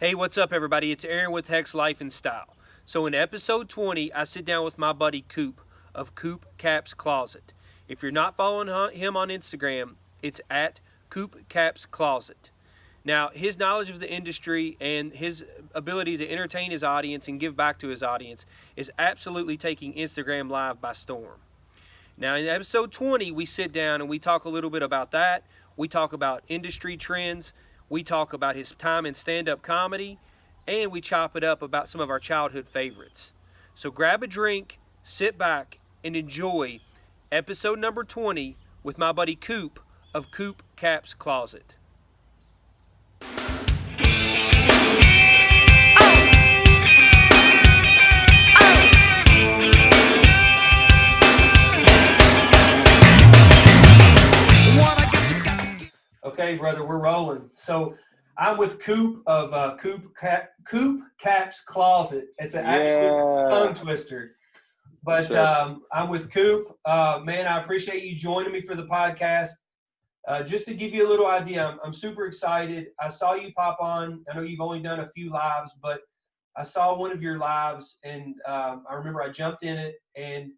Hey, what's up, everybody? It's Aaron with HEX Life Style. So, in episode 20, I sit down with my buddy Coop of CoopCappsCloset. If you're not following him on Instagram, it's at CoopCappsCloset. Now, his knowledge of the industry and his ability to entertain his audience and give back to his audience is absolutely taking Instagram Live by storm. Now, in episode 20, we sit down and we talk a little bit about that. We talk about industry trends. We talk about his time in stand-up comedy. And we chop it up about some of our childhood favorites. So grab a drink, sit back, and enjoy episode number 20 with my buddy Coop of Coop Caps Closet. Okay, brother, we're rolling. So I'm with Coop of Coop Caps Closet. It's an absolute tongue twister. But I'm with Coop. Man, I appreciate you joining me for the podcast. Just to give you a little idea, I'm super excited. I saw you pop on. I know you've only done a few lives, but I saw one of your lives, and I remember I jumped in it, and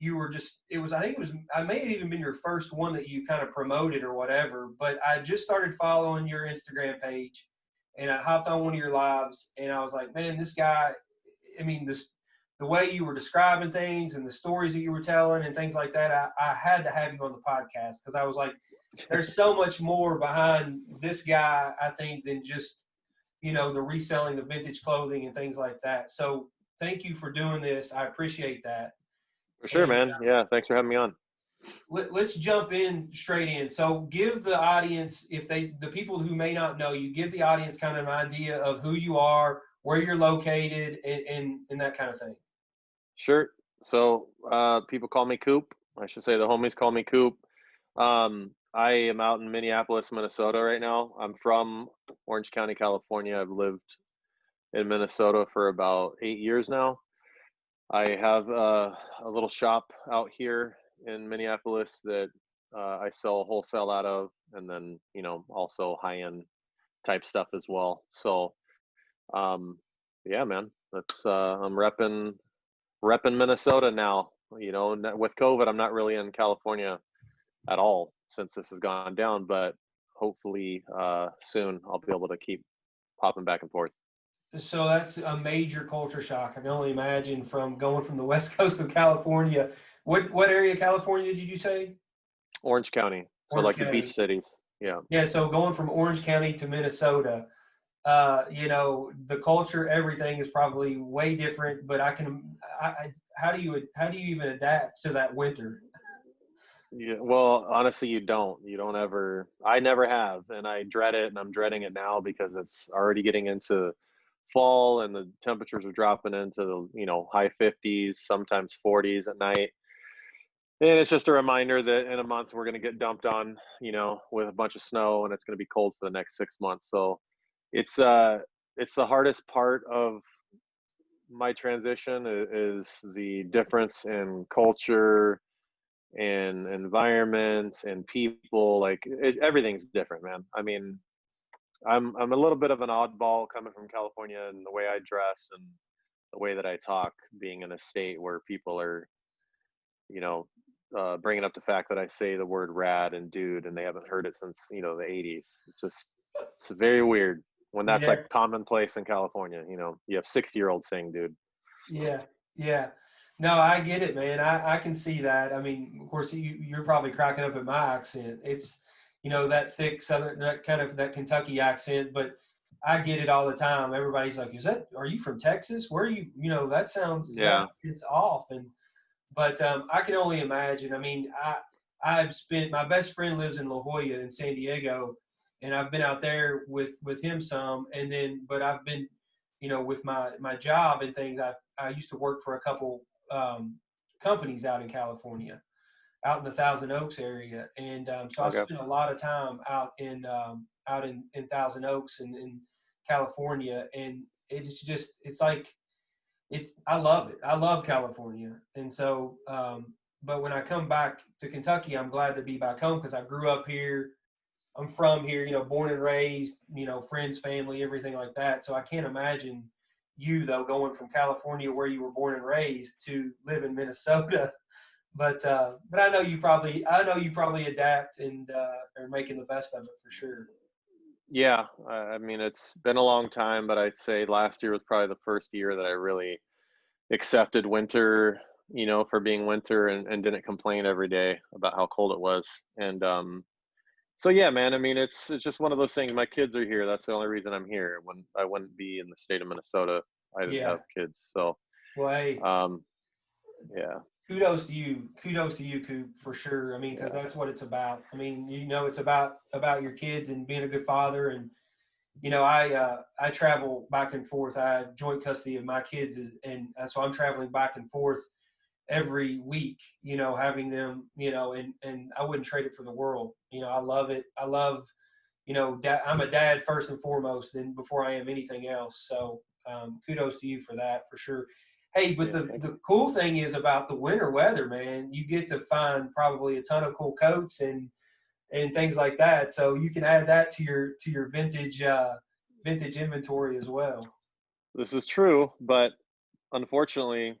you were just, I may have even been your first one that you kind of promoted or whatever, but I just started following your Instagram page, and I hopped on one of your lives, and I was like, man, this guy, the way you were describing things and the stories that you were telling and things like that, I had to have you on the podcast, because I was like, there's so much more behind this guy, I think, than just, the reselling of vintage clothing and things like that. So thank you for doing this. I appreciate that. For sure, And man. Yeah, thanks for having me on. let's jump in straight in. So give the audience, the people who may not know you, give the audience kind of an idea of who you are, where you're located, and that kind of thing. Sure. So people call me Coop. I should say the homies call me Coop. I am out in Minneapolis, Minnesota right now. I'm from Orange County, California. I've lived in Minnesota for about 8 years now. I have a little shop out here in Minneapolis that I sell wholesale out of, and then also high-end type stuff as well. So yeah, man, that's I'm repping Minnesota now. With COVID, I'm not really in California at all since this has gone down, but hopefully soon I'll be able to keep popping back and forth. So that's a major culture shock. I can only imagine, from going from the west coast of California. What area of California did you say? Orange County, so Orange like the County. beach cities. Yeah. Yeah, so going from Orange County to Minnesota, the culture, everything is probably way different. But how do you even adapt to that winter? Yeah, well, honestly, you don't. I never have, and I dread it, and I'm dreading it now because it's already getting into fall and the temperatures are dropping into the, high 50s, sometimes 40s at night. And it's just a reminder that in a month we're going to get dumped on, with a bunch of snow, and it's going to be cold for the next 6 months. So it's the hardest part of my transition is the difference in culture and environment and people. Like everything's different, man. I mean, I'm a little bit of an oddball coming from California, and the way I dress and the way that I talk, being in a state where people are, bringing up the fact that I say the word rad and dude, and they haven't heard it since the 80s. It's very weird when that's Yeah, like commonplace in California. You have 60-year-olds saying dude. yeah, yeah. No, I get it, man. I can see that. I mean, of course, you're probably cracking up at my accent. It's, that thick Southern, that kind of that Kentucky accent, but I get it all the time. Everybody's like, are you from Texas? Where are you? That sounds, Yeah. it's off. But I can only imagine. I mean, I've spent, my best friend lives in La Jolla in San Diego, and I've been out there with him some, but I've been, with my job and things. I used to work for a couple companies out in California, out in the Thousand Oaks area, and so I Okay. spent a lot of time out in Thousand Oaks and in California, and it's like, I love it. I love California. And so, but when I come back to Kentucky, I'm glad to be back home because I grew up here. I'm from here, born and raised, friends, family, everything like that. So I can't imagine you though going from California where you were born and raised to live in Minnesota. But I know you probably adapt and are making the best of it for sure. Yeah, I mean, it's been a long time, but I'd say last year was probably the first year that I really accepted winter, for being winter, and didn't complain every day about how cold it was. And so yeah, man, I mean, it's just one of those things. My kids are here. That's the only reason I'm here. When I wouldn't be in the state of Minnesota, if I didn't Yeah. have kids. So Well, hey, um, yeah, kudos to you. Kudos to you, Coop, for sure. I mean, because yeah, that's what it's about. I mean, it's about your kids and being a good father. And I travel back and forth. I have joint custody of my kids, and so I'm traveling back and forth every week. Having them. And I wouldn't trade it for the world. I love it. I love. I'm a dad first and foremost, then before I am anything else. So kudos to you for that, for sure. Hey, but yeah. the cool thing is about the winter weather, man. You get to find probably a ton of cool coats and things like that. So you can add that to your vintage inventory as well. This is true, but unfortunately,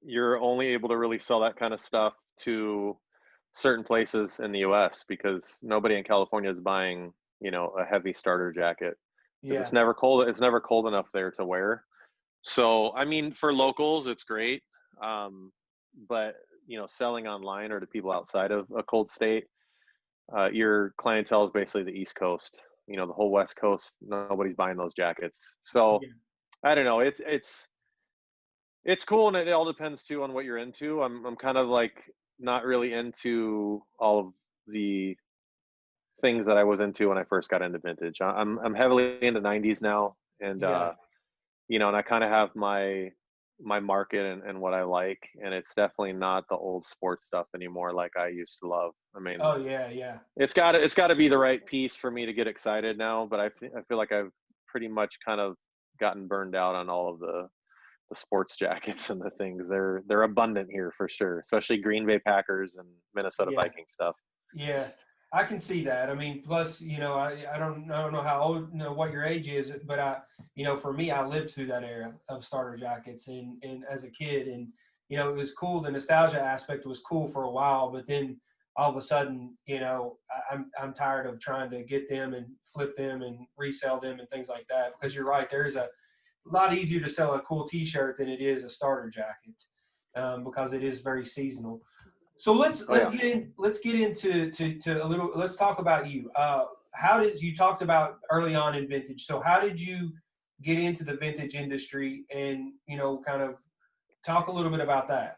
you're only able to really sell that kind of stuff to certain places in the US because nobody in California is buying, a heavy starter jacket because Yeah. it's never cold enough there to wear. So, I mean, for locals, it's great. But, selling online or to people outside of a cold state, your clientele is basically the East Coast. The whole West Coast, nobody's buying those jackets. So, Yeah. I don't know. It's cool, and it all depends too on what you're into. I'm kind of like not really into all of the things that I was into when I first got into vintage. I'm heavily into 90s now, and Yeah. and I kind of have my market and what I like, and it's definitely not the old sports stuff anymore like I used to love. I mean, Oh yeah. Yeah. it's got to be the right piece for me to get excited now, but I feel like I've pretty much kind of gotten burned out on all of the sports jackets and the things. They're abundant here for sure, especially Green Bay Packers and Minnesota Yeah. Vikings stuff. Yeah, I can see that. I mean, plus, I don't know how old, what your age is, but for me, I lived through that era of starter jackets and as a kid, and it was cool. The nostalgia aspect was cool for a while, but then all of a sudden, I'm tired of trying to get them and flip them and resell them and things like that. Because you're right, there's a lot easier to sell a cool T-shirt than it is a starter jacket, because it is very seasonal. So let's Oh let's yeah. get in let's get into to a little. Let's talk about you. How did you talked about early on in vintage? So how did you get into the vintage industry, and kind of talk a little bit about that?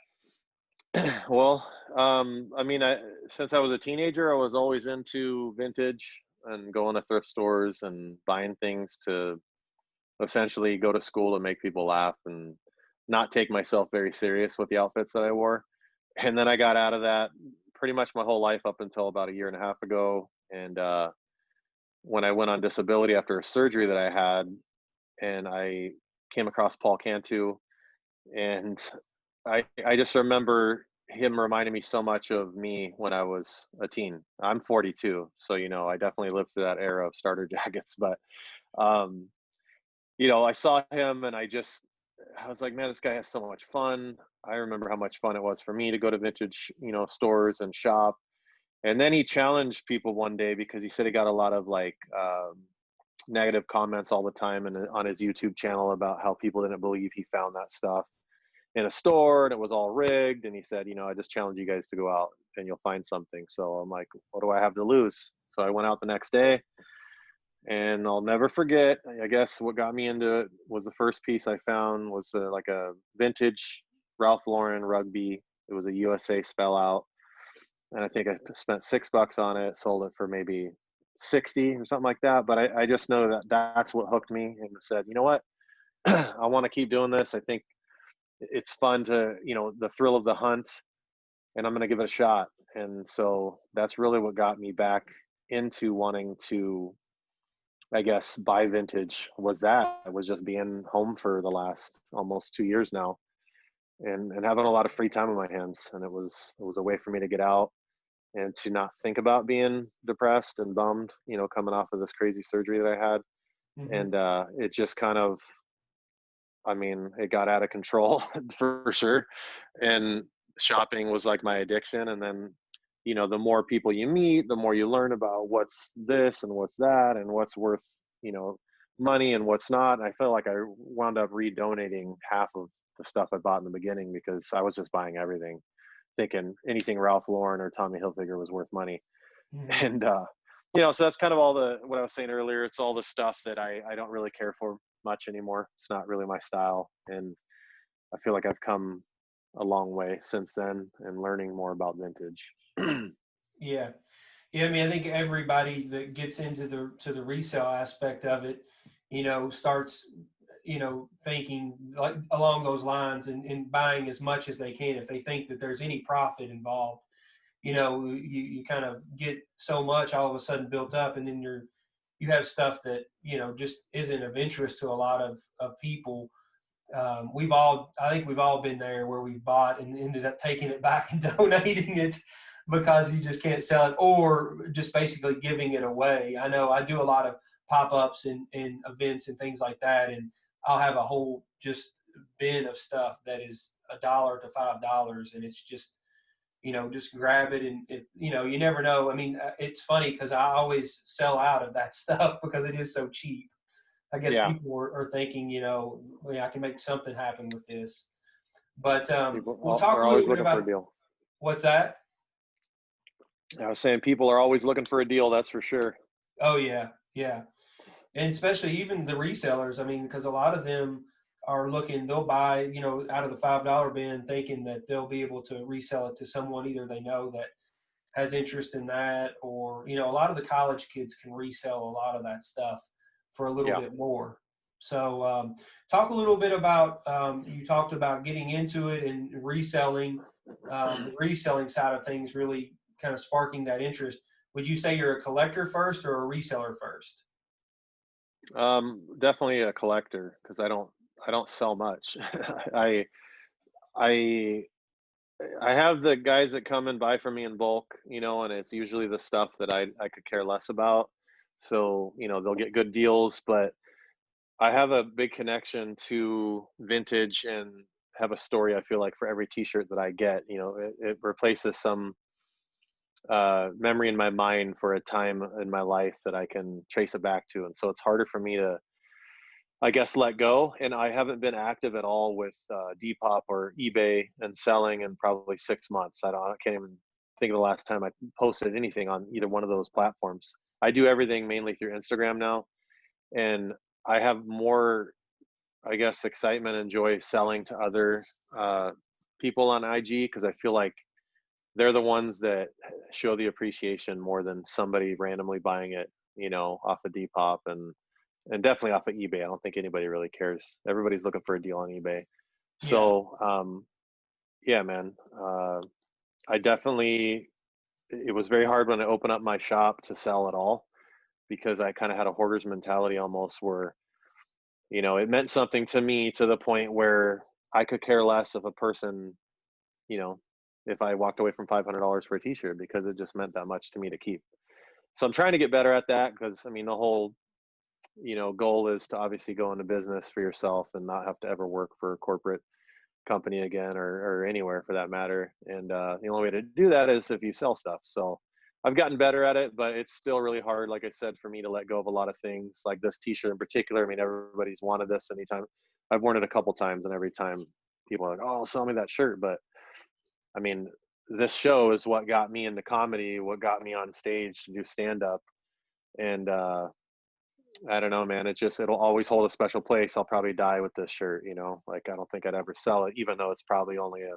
Well, I mean, since I was a teenager, I was always into vintage and going to thrift stores and buying things to essentially go to school to make people laugh and not take myself very serious with the outfits that I wore. And then I got out of that pretty much my whole life up until about a year and a half ago. And when I went on disability after a surgery that I had, and I came across Paul Cantu, and I just remember him reminding me so much of me when I was a teen. I'm 42, so I definitely lived through that era of starter jackets. But um, I saw him, and I was like, man, this guy has so much fun. I remember how much fun it was for me to go to vintage, stores and shop. And then he challenged people one day because he said he got a lot of like negative comments all the time and on his YouTube channel about how people didn't believe he found that stuff in a store and it was all rigged. And he said, I just challenge you guys to go out and you'll find something. So I'm like, what do I have to lose? So I went out the next day, and I'll never forget. I guess what got me into it was the first piece I found was like a vintage Ralph Lauren rugby. It was a USA spell out, and I think I spent $6 on it. Sold it for maybe 60 or something like that. But I just know that that's what hooked me and said, you know what, I want to keep doing this. I think it's fun to, the thrill of the hunt, and I'm going to give it a shot. And so that's really what got me back into wanting to, I guess, buy vintage. Was that I was just being home for the last almost 2 years now, and having a lot of free time on my hands, and it was a way for me to get out. and to not think about being depressed and bummed, coming off of this crazy surgery that I had. Hmm. And it just kind of, I mean, it got out of control for sure. And shopping was like my addiction. And then, the more people you meet, the more you learn about what's this and what's that and what's worth, you know, money and what's not. I felt like I wound up redonating half of the stuff I bought in the beginning because I was just buying everything, thinking anything Ralph Lauren or Tommy Hilfiger was worth money. Hmm. And so that's kind of all the what I was saying earlier. It's all the stuff that I don't really care for much anymore. It's not really my style, and I feel like I've come a long way since then and learning more about vintage. Yeah. Yeah, I mean, I think everybody that gets into the resale aspect of it, starts, thinking like along those lines and buying as much as they can if they think that there's any profit involved. You kind of get so much all of a sudden built up, and then you have stuff that just isn't of interest to a lot of people. I think we've all been there where we've bought and ended up taking it back and donating it because you just can't sell it, or just basically giving it away. I know I do a lot of pop-ups and events and things like that, and I'll have a whole just bin of stuff that is $1 to $5, and it's just just grab it. And if you never know. I mean, it's funny because I always sell out of that stuff because it is so cheap. I guess Yeah, people are thinking, well, I can make something happen with this. But we'll people talk are a always little bit looking for a about deal. what's that? I was saying people are always looking for a deal. That's for sure. Oh yeah, yeah, and especially even the resellers. I mean, because a lot of them are looking, they'll buy, out of the $5 bin, thinking that they'll be able to resell it to someone either they know that has interest in that, or a lot of the college kids can resell a lot of that stuff for a little Yeah. bit more. So talk a little bit about, you talked about getting into it and reselling, the reselling side of things really kind of sparking that interest. Would you say you're a collector first or a reseller first? Definitely a collector because I don't sell much. I I I have the guys that come and buy from me in bulk, and it's usually the stuff that I could care less about. So, they'll get good deals, but I have a big connection to vintage and have a story, I feel like, for every t-shirt that I get. It replaces some memory in my mind for a time in my life that I can trace it back to. And so it's harder for me to, I guess, let go. And I haven't been active at all with Depop or eBay and selling in probably 6 months. I can't even think of the last time I posted anything on either one of those platforms. I do everything mainly through Instagram now, and I have more, I guess, excitement and joy selling to other uh, people on IG because I feel like they're the ones that show the appreciation more than somebody randomly buying it, off of Depop and definitely off of eBay. I don't think anybody really cares. Everybody's looking for a deal on eBay. Yeah. So, yeah, man, I definitely, it was very hard when I opened up my shop to sell at all because I kind of had a hoarder's mentality almost where, it meant something to me to the point where I could care less if a person, you know, if I walked away from $500 for a t-shirt because it just meant that much to me to keep. So I'm trying to get better at that because I mean, the whole, goal is to obviously go into business for yourself and not have to ever work for a corporate company again or anywhere for that matter. And the only way to do that is if you sell stuff. So I've gotten better at it, but it's still really hard, like I said, for me to let go of a lot of things like this t-shirt in particular. I mean, everybody's wanted this anytime. I've worn it a couple times and every time people are like, oh, sell me that shirt. But I mean, this show is what got me into comedy, what got me on stage to do stand up. And I don't know, man. It'll always hold a special place. I'll probably die with this shirt, like I don't think I'd ever sell it, even though it's probably only a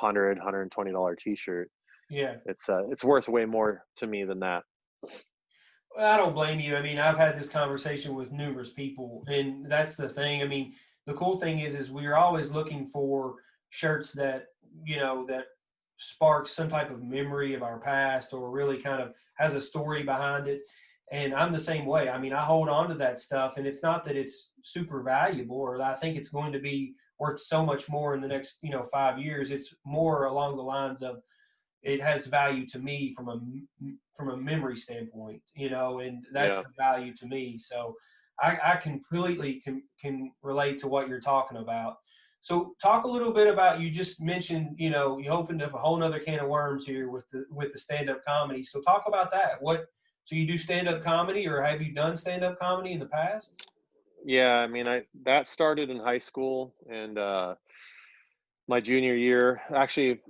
$120 t-shirt. Yeah. It's worth way more to me than that. Well, I don't blame you. I mean, I've had this conversation with numerous people, and that's the thing. I mean, the cool thing is we're always looking for shirts that that sparks some type of memory of our past, or really kind of has a story behind it. And I'm the same way. I mean, I hold on to that stuff, and it's not that it's super valuable, or that I think it's going to be worth so much more in the next 5 years. It's more along the lines of it has value to me from a memory standpoint, you know, and that's Yeah. the value to me. So I completely can relate to what you're talking about. So talk a little bit about, you just mentioned, you know, you opened up a whole nother can of worms here with the stand-up comedy. So talk about that. So you do stand-up comedy, or have you done stand-up comedy in the past? Yeah, I mean, that started in high school, and my junior year, actually,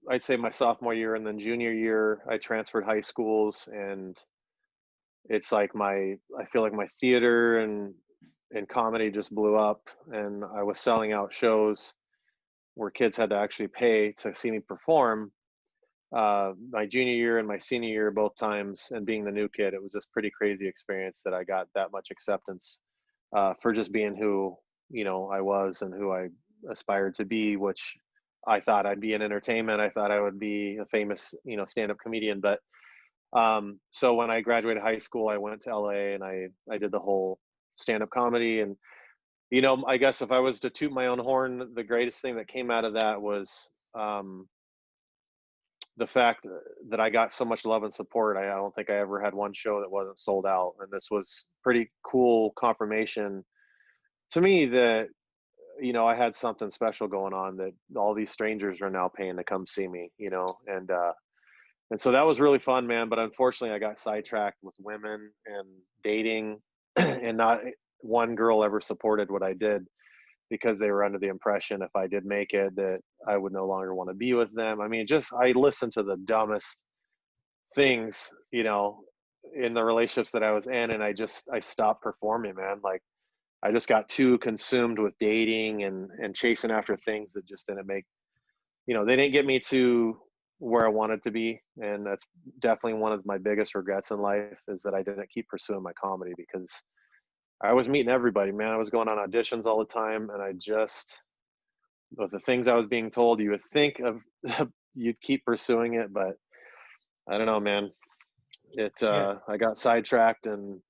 I'd say my sophomore year, and then junior year, I transferred high schools, and it's like I feel like my theater and comedy just blew up, and I was selling out shows where kids had to actually pay to see me perform. My junior year and my senior year, both times, and being the new kid, it was just pretty crazy experience that I got that much acceptance for just being who, you know, I was and who I aspired to be, which I thought I'd be in entertainment. I thought I would be a famous, you know, stand-up comedian. But so when I graduated high school, I went to LA and I did the whole stand-up comedy. And, you know, I guess if I was to toot my own horn, the greatest thing that came out of that was um, the fact that I got so much love and support. I don't think I ever had one show that wasn't sold out. And this was pretty cool confirmation to me that, you know, I had something special going on, that all these strangers are now paying to come see me, you know. And so that was really fun, man. But unfortunately, I got sidetracked with women and dating, and not one girl ever supported what I did, because they were under the impression if I did make it that I would no longer want to be with them. I mean, just I listened to the dumbest things, you know, in the relationships that I was in, and I stopped performing, man. Like, I just got too consumed with dating and chasing after things that just didn't make, you know, they didn't get me to where I wanted to be. And that's definitely one of my biggest regrets in life, is that I didn't keep pursuing my comedy, because I was meeting everybody, man. I was going on auditions all the time, and I just, with the things I was being told, you would think of you'd keep pursuing it, but I don't know, man. Yeah. I got sidetracked, and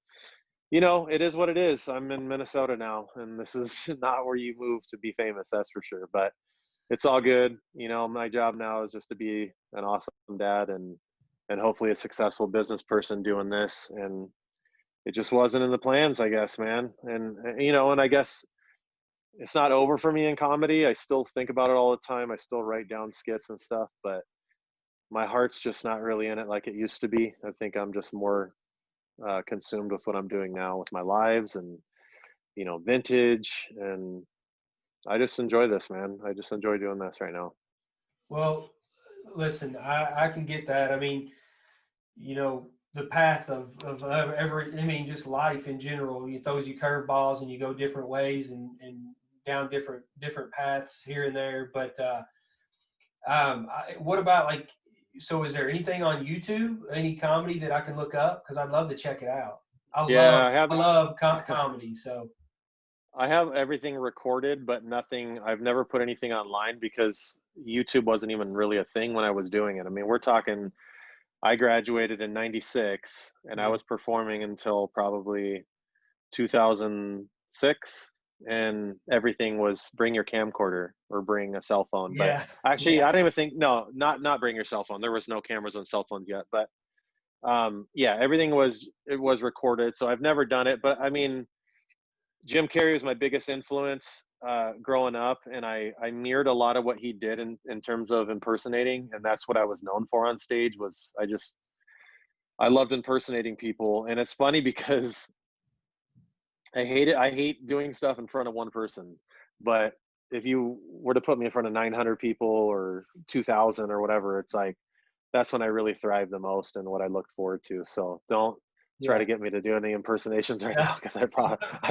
you know, it is what it is. I'm in Minnesota now, and this is not where you move to be famous, that's for sure. But it's all good. You know, my job now is just to be an awesome dad, and hopefully a successful business person doing this. And it just wasn't in the plans, I guess, man. And you know, and I guess it's not over for me in comedy. I still think about it all the time. I still write down skits and stuff, but my heart's just not really in it like it used to be. I think I'm just more consumed with what I'm doing now with my lives, and, you know, vintage. And I just enjoy this, man. I just enjoy doing this right now. Well, listen, I can get that. I mean, you know, the path of every, I mean, just life in general, it throws you curveballs and you go different ways and down different paths here and there. But what about, like, so is there anything on YouTube, any comedy that I can look up? Because I'd love to check it out. Yeah, I love comedy. So I have everything recorded, but nothing. I've never put anything online, because YouTube wasn't even really a thing when I was doing it. I mean, we're talking, I graduated in 96, and I yeah, was performing until probably 2006, and everything was bring your camcorder or bring a cell phone. But yeah, actually, yeah, I don't even think, no, not bring your cell phone. There was no cameras on cell phones yet. But yeah, everything was recorded. So I've never done it. But I mean, Jim Carrey was my biggest influence growing up, and I mirrored a lot of what he did in terms of impersonating, and that's what I was known for on stage. Was I loved impersonating people. And it's funny because I hate it. I hate doing stuff in front of one person. But if you were to put me in front of 900 people or 2,000 or whatever, it's like, that's when I really thrive the most and what I look forward to. So don't try yeah. to get me to do any impersonations right now, because I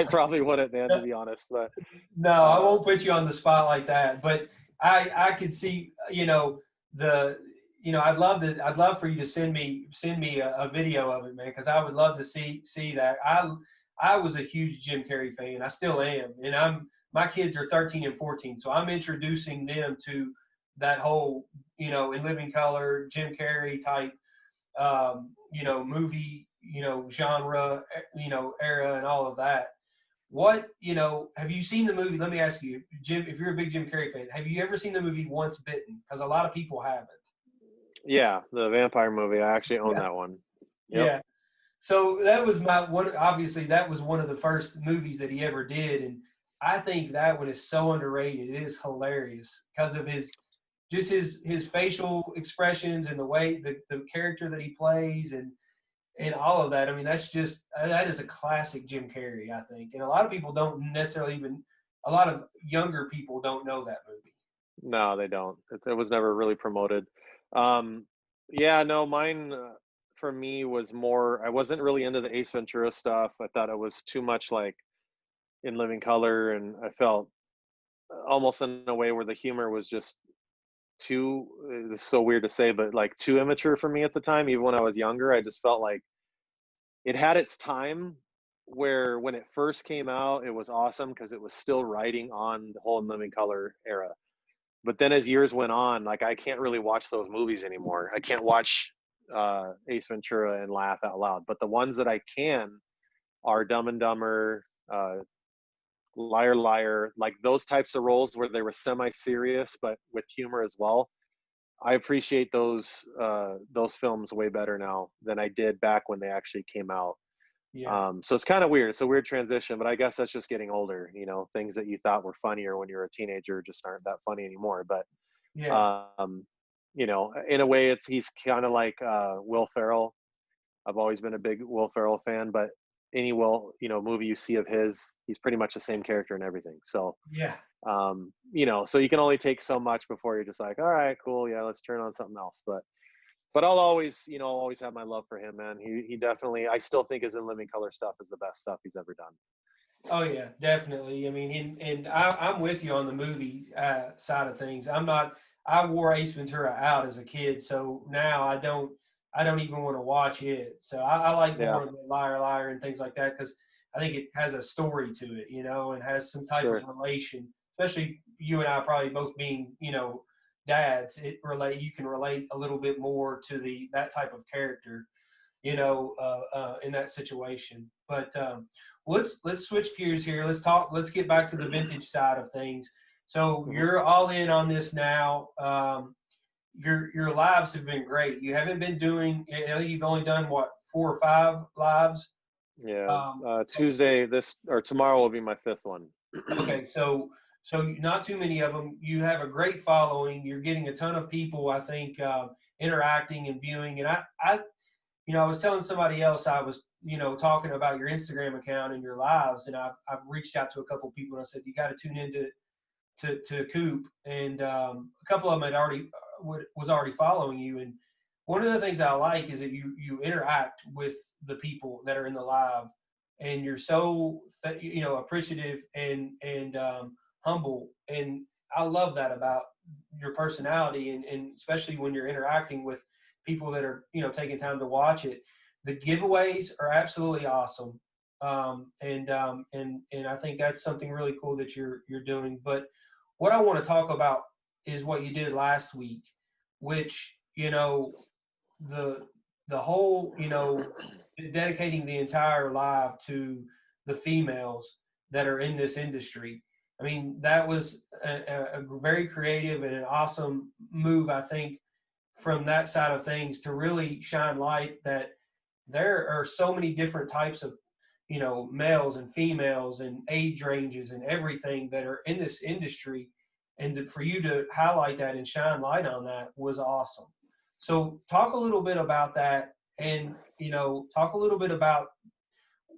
probably wouldn't, man, to be honest. But No, I uh, won't put you on the spot like that. But I could see, you know, the, you know, I'd love for you to send me a video of it, man, because I would love to see that. I was a huge Jim Carrey fan. I still am, and my kids are 13 and 14, so I'm introducing them to that whole, you know, In Living Color, Jim Carrey type, you know, movie, you know, genre, you know, era, and all of that. What, you know, have you seen the movie? Let me ask you, Jim, if you're a big Jim Carrey fan, have you ever seen the movie Once Bitten? Because a lot of people haven't. Yeah, the vampire movie. I actually own Yeah. that one. Yep. Yeah. So that was my one. Obviously, that was one of the first movies that he ever did, and I think that one is so underrated. It is hilarious because of his facial expressions and the way the character that he plays and all of that. I mean, that is a classic Jim Carrey, I think, and a lot of people don't necessarily even. A lot of younger people don't know that movie. No, they don't. It was never really promoted. Um, yeah, no, mine for me was more. I wasn't really into the Ace Ventura stuff. I thought it was too much like In Living Color, and I felt almost in a way where the humor was just too. It's so weird to say, but like too immature for me at the time. Even when I was younger, I just felt like it had its time. Where when it first came out, it was awesome because it was still riding on the whole In Living Color era. But then as years went on, like I can't really watch those movies anymore. I can't watch Ace Ventura and laugh out loud. But the ones that I can are Dumb and Dumber, Liar Liar, like those types of roles where they were semi-serious but with humor as well. I appreciate those films way better now than I did back when they actually came out. Yeah, So it's kind of weird. It's a weird transition, but I guess that's just getting older. Things that you thought were funnier when you were a teenager just aren't that funny anymore. But yeah, um, in a way, he's kind of like Will Ferrell. I've always been a big Will Ferrell fan, but any movie you see of his, he's pretty much the same character and everything. So, yeah. so you can only take so much before you're just like, all right, cool, yeah, let's turn on something else. But I'll always have my love for him, man. He definitely, I still think his In Living Color stuff is the best stuff he's ever done. Oh yeah, definitely. I mean, and I'm with you on the movie side of things. I'm not. I wore Ace Ventura out as a kid, so now I don't. I don't even want to watch it. So I like Yeah, more of the Liar Liar and things like that because I think it has a story to it, and has some type of sure. relation. Especially you and I probably both being, dads. You can relate a little bit more to that type of character in that situation. But let's switch gears here. Let's talk. Let's get back to the vintage side of things. So Hmm. you're all in on this now. Your lives have been great. You haven't been doing. You've only done what 4 or 5 lives. Yeah. Um, Tuesday, this or tomorrow will be my fifth one. okay, so not too many of them. You have a great following. You're getting a ton of people. I think interacting and viewing. And I was telling somebody else I was, talking about your Instagram account and your lives, and I've reached out to a couple of people and I said you got to tune into to Coop, and a couple of them had already was already following you. And one of the things I like is that you interact with the people that are in the live, and you're so appreciative and humble, and I love that about your personality, and especially when you're interacting with people that are taking time to watch it. The giveaways are absolutely awesome, and I think that's something really cool that you're doing. But what I want to talk about is what you did last week, which the the whole dedicating the entire live to the females that are in this industry. I mean, that was a very creative and an awesome move, I think, from that side of things to really shine light that there are so many different types of males and females and age ranges and everything that are in this industry, and for you to highlight that and shine light on that was awesome. So talk a little bit about that, and talk a little bit about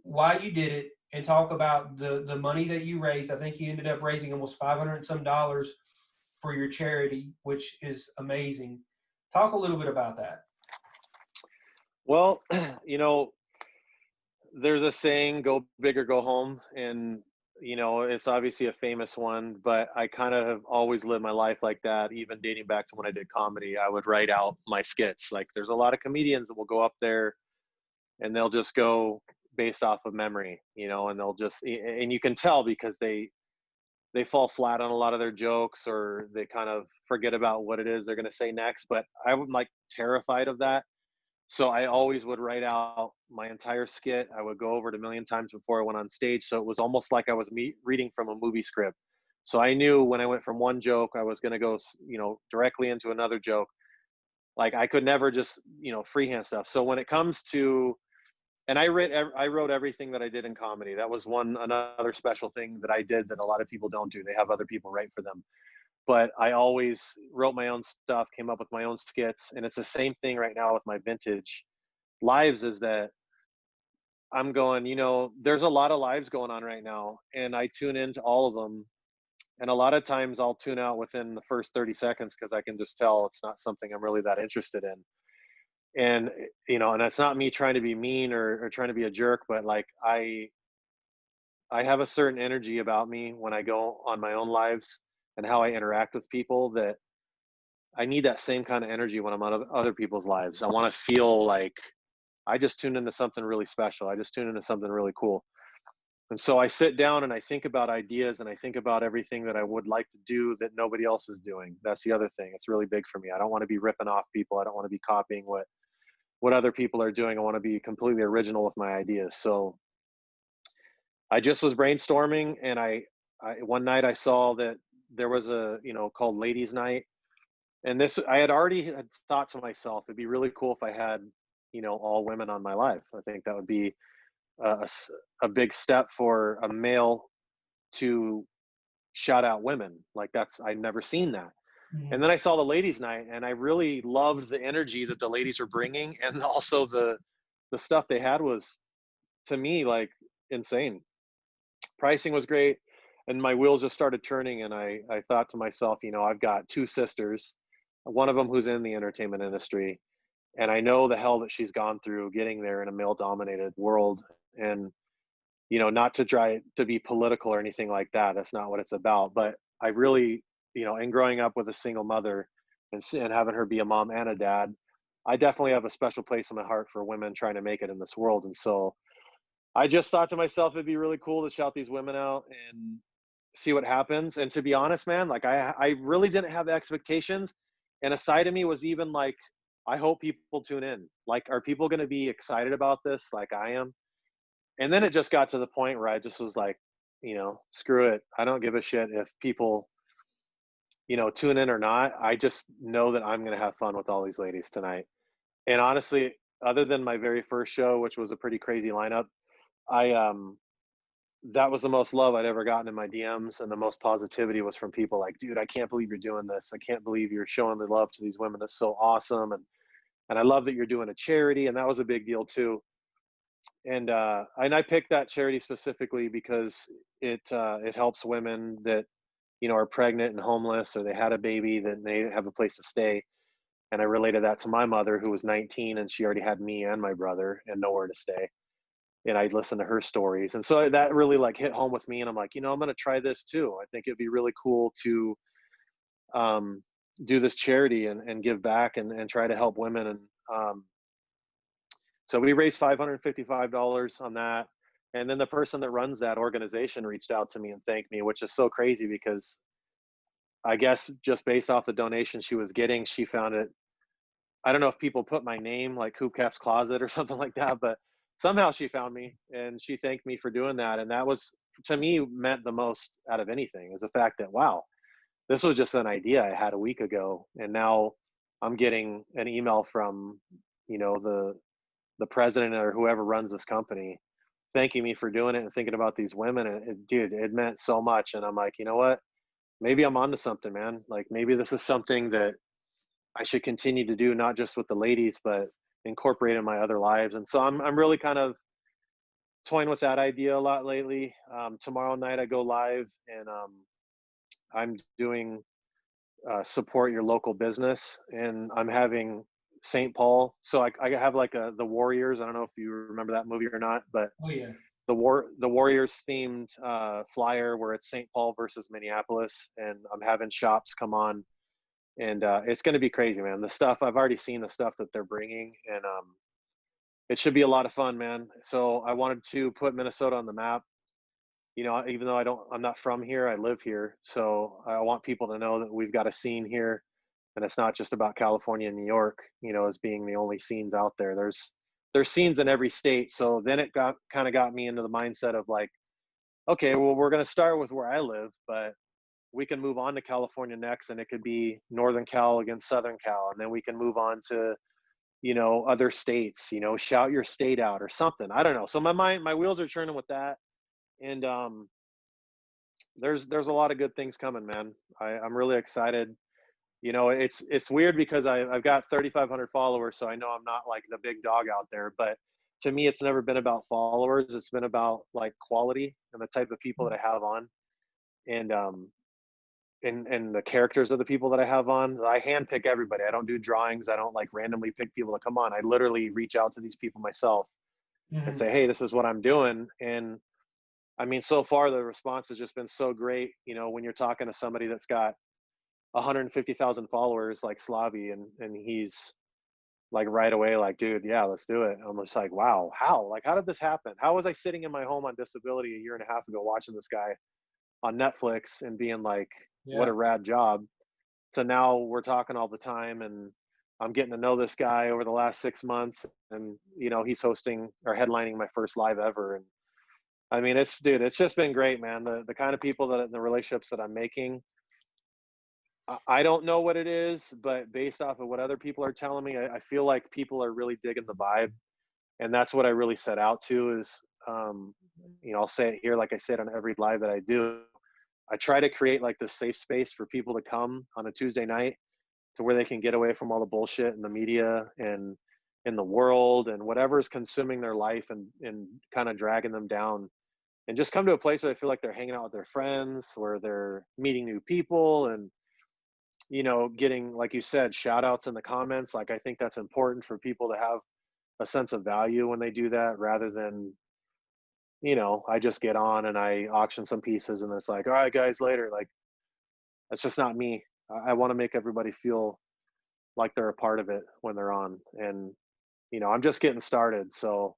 why you did it, and talk about the money that you raised. I think you ended up raising almost 500 and some dollars for your charity, which is amazing. Talk a little bit about that. Well, you know, there's a saying, go big or go home. And, it's obviously a famous one, but I kind of have always lived my life like that. Even dating back to when I did comedy, I would write out my skits. Like there's a lot of comedians that will go up there and they'll just go based off of memory, and and you can tell because they fall flat on a lot of their jokes, or they kind of forget about what it is they're going to say next. But I'm like terrified of that. So I always would write out my entire skit. I would go over it a million times before I went on stage. So it was almost like I was reading from a movie script. So I knew when I went from one joke, I was going to go, directly into another joke. Like I could never just, freehand stuff. So when it comes to, and I wrote everything that I did in comedy. That was another special thing that I did that a lot of people don't do. They have other people write for them. But I always wrote my own stuff, came up with my own skits, and it's the same thing right now with my vintage lives is that I'm going, there's a lot of lives going on right now, and I tune into all of them. And a lot of times I'll tune out within the first 30 seconds because I can just tell it's not something I'm really that interested in. And, and it's not me trying to be mean or trying to be a jerk, but like I have a certain energy about me when I go on my own lives and how I interact with people that I need that same kind of energy when I'm on other people's lives. I want to feel like I just tuned into something really special. I just tuned into something really cool. And so I sit down and I think about ideas and I think about everything that I would like to do that nobody else is doing. That's the other thing. It's really big for me. I don't want to be ripping off people. I don't want to be copying what other people are doing. I want to be completely original with my ideas. So I just was brainstorming and I one night I saw that there was a, called Ladies Night. And this, I had already had thought to myself, it'd be really cool if I had, all women on my life. I think that would be a big step for a male to shout out women. Like I'd never seen that. And Mhm. then I saw the ladies night and I really loved the energy that the ladies were bringing. And also the stuff they had was, to me, like insane. Pricing was great. And my wheels just started turning. And I thought to myself, I've got two sisters, one of them who's in the entertainment industry. And I know the hell that she's gone through getting there in a male dominated world. And, not to try to be political or anything like that. That's not what it's about. But I really, and growing up with a single mother and having her be a mom and a dad, I definitely have a special place in my heart for women trying to make it in this world. And so I just thought to myself, it'd be really cool to shout these women out and see what happens. And to be honest, man, like I really didn't have expectations. And a side of me was even like, I hope people tune in. Like, are people going to be excited about this like I am? And then it just got to the point where I just was like, screw it. I don't give a shit if people, tune in or not. I just know that I'm going to have fun with all these ladies tonight. And honestly, other than my very first show, which was a pretty crazy lineup, I that was the most love I'd ever gotten in my DMs, and the most positivity was from people like, "Dude, I can't believe you're doing this. I can't believe you're showing the love to these women. That's so awesome." And I love that you're doing a charity, and that was a big deal too. And I picked that charity specifically because it helps women that are pregnant and homeless, or they had a baby that they didn't have a place to stay. And I related that to my mother, who was 19 and she already had me and my brother and nowhere to stay. And I listened to her stories, and so that really like hit home with me. And I'm like, I'm going to try this too. I think it'd be really cool to um, do this charity and give back and try to help women. And so we raised $555 on that. And then the person that runs that organization reached out to me and thanked me, which is so crazy because I guess just based off the donation she was getting, she found it. I don't know if people put my name like Coop Cap's Closet or something like that, but somehow she found me and she thanked me for doing that. And that was, to me, meant the most out of anything, is the fact that, wow, this was just an idea I had a week ago. And now I'm getting an email from, the president or whoever runs this company thanking me for doing it and thinking about these women. And dude, it meant so much. And I'm like, you know what? Maybe I'm onto something, man. Like maybe this is something that I should continue to do, not just with the ladies, but incorporate in my other lives. And so I'm really kind of toying with that idea a lot lately. Tomorrow night I go live, and I'm doing support your local business, and I'm having St. Paul. So I have like the Warriors. I don't know if you remember that movie or not, but Oh yeah. the Warriors themed flyer where it's St. Paul versus Minneapolis, and I'm having shops come on, and it's going to be crazy, man. The stuff I've already seen, the stuff that they're bringing, and it should be a lot of fun, man. So I wanted to put Minnesota on the map. Even though I'm not from here, I live here. So I want people to know that we've got a scene here, and it's not just about California and New York, as being the only scenes out there. There's scenes in every state. So then it got me into the mindset of like, okay, well, we're going to start with where I live, but we can move on to California next, and it could be Northern Cal against Southern Cal, and then we can move on to, you know, other states, you know, shout your state out or something. I don't know. So my wheels are turning with that. And there's a lot of good things coming, man. I'm really excited. You know, it's weird because I've got 3,500 followers, so I know I'm not like the big dog out there, but to me, it's never been about followers. It's been about like quality and the type of people that I have on, and and the characters of the people that I have on. I handpick everybody. I don't do drawings. I don't like randomly pick people to come on. I literally reach out to these people myself and Mm-hmm. say, hey, this is what I'm doing. And I mean, so far the response has just been so great. You know, when you're talking to somebody that's got 150,000 followers like Slavi, and he's like right away, like, dude, yeah, let's do it. I'm just like, wow, how? Like, how did this happen? How was I sitting in my home on disability a year and a half ago watching this guy on Netflix and being like, what a Yeah. rad job? So now we're talking all the time, and I'm getting to know this guy over the last 6 months, and you know, he's hosting or headlining my first live ever. And I mean, it's, dude, it's just been great, man. The kind of people that, the relationships that I'm making, I don't know what it is, but based off of what other people are telling me, I feel like people are really digging the vibe, and that's what I really set out to. Is, um, you know, I'll say it here, like I said on every live that I do, I try to create like this safe space for people to come on a Tuesday night to where they can get away from all the bullshit in the media and in the world and whatever is consuming their life, and kind of dragging them down, and just come to a place where they feel like they're hanging out with their friends, where they're meeting new people, and you know, getting, like you said, shout outs in the comments. Like, I think that's important for people to have a sense of value when they do that, rather than, you know, I just get on and I auction some pieces and it's like, all right, guys, later. Like, that's just not me. I want to make everybody feel like they're a part of it when they're on. And, you know, I'm just getting started. So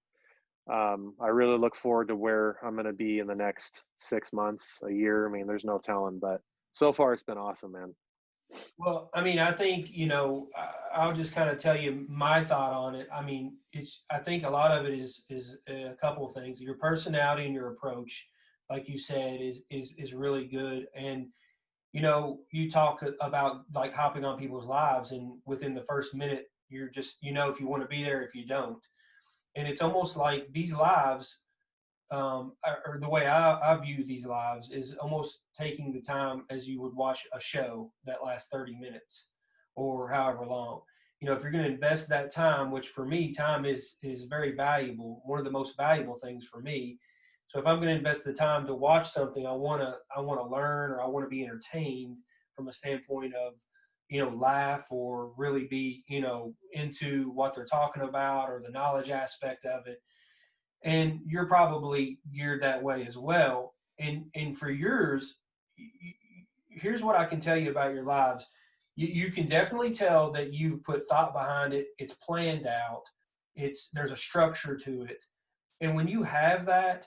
I really look forward to where I'm going to be in the next 6 months, a year. I mean, there's no telling, but so far it's been awesome, man. Well, I mean, I think, you know, I'll just kind of tell you my thought on it. I mean, I think a lot of it is a couple of things. Your personality and your approach, like you said, is really good. And, you know, you talk about like hopping on people's lives, and within the first minute, you're just, you know, if you want to be there, if you don't. And it's almost like these lives, or the way I view these lives is almost taking the time as you would watch a show that lasts 30 minutes or however long. You know, if you're going to invest that time, which for me, time is very valuable, one of the most valuable things for me. So if I'm going to invest the time to watch something, I want to learn, or I want to be entertained from a standpoint of, you know, laugh or really be, you know, into what they're talking about or the knowledge aspect of it. And you're probably geared that way as well. And for yours, here's what I can tell you about your lives. You can definitely tell that you've put thought behind it. It's planned out. There's a structure to it. And when you have that,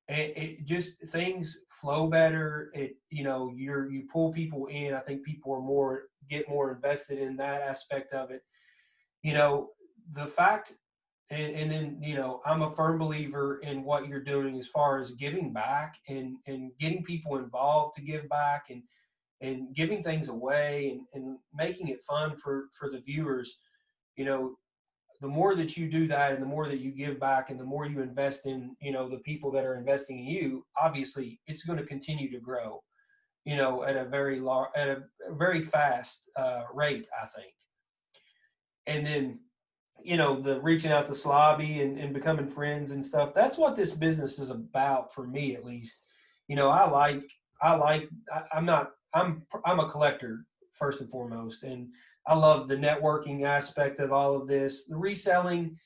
it just, things flow better. It, you know, you pull people in. I think people are get more invested in that aspect of it. You know, the fact, and then, you know, I'm a firm believer in what you're doing as far as giving back, and getting people involved to give back, and giving things away, and making it fun for the viewers. You know, the more that you do that, and the more that you give back, and the more you invest in, you know, the people that are investing in you, obviously it's going to continue to grow, you know, at a very fast rate, I think. And then, you know, the reaching out to Slobby, and becoming friends and stuff. That's what this business is about for me, at least. You know, I'm not, I'm a collector first and foremost. And I love the networking aspect of all of this, the reselling.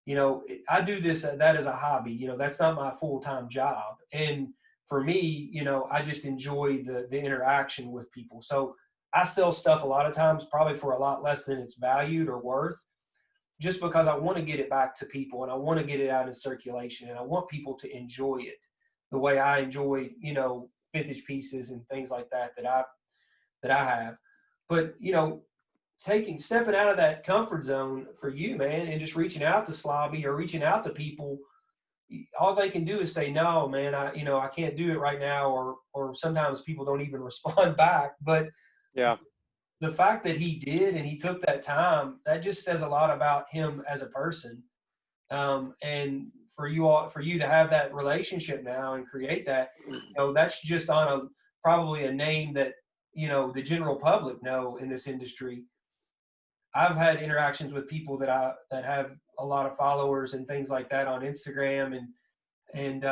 You know, I do that as a hobby. You know, that's not my full-time job. And for me, you know, I just enjoy the interaction with people. So I sell stuff a lot of times, probably for a lot less than it's valued or worth, just because I want to get it back to people, and I want to get it out in circulation, and I want people to enjoy it the way I enjoy, you know, vintage pieces and things like that I have. But, you know, stepping out of that comfort zone for you, man, and just reaching out to Slobby, or reaching out to people, all they can do is say, no, man, I can't do it right now. Or sometimes people don't even respond back. But Yeah. the fact that he did and he took that time, that just says a lot about him as a person. And for you to have that relationship now and create that, that's just on probably a name that, the general public know in this industry. I've had interactions with people that have a lot of followers and things like that on Instagram, and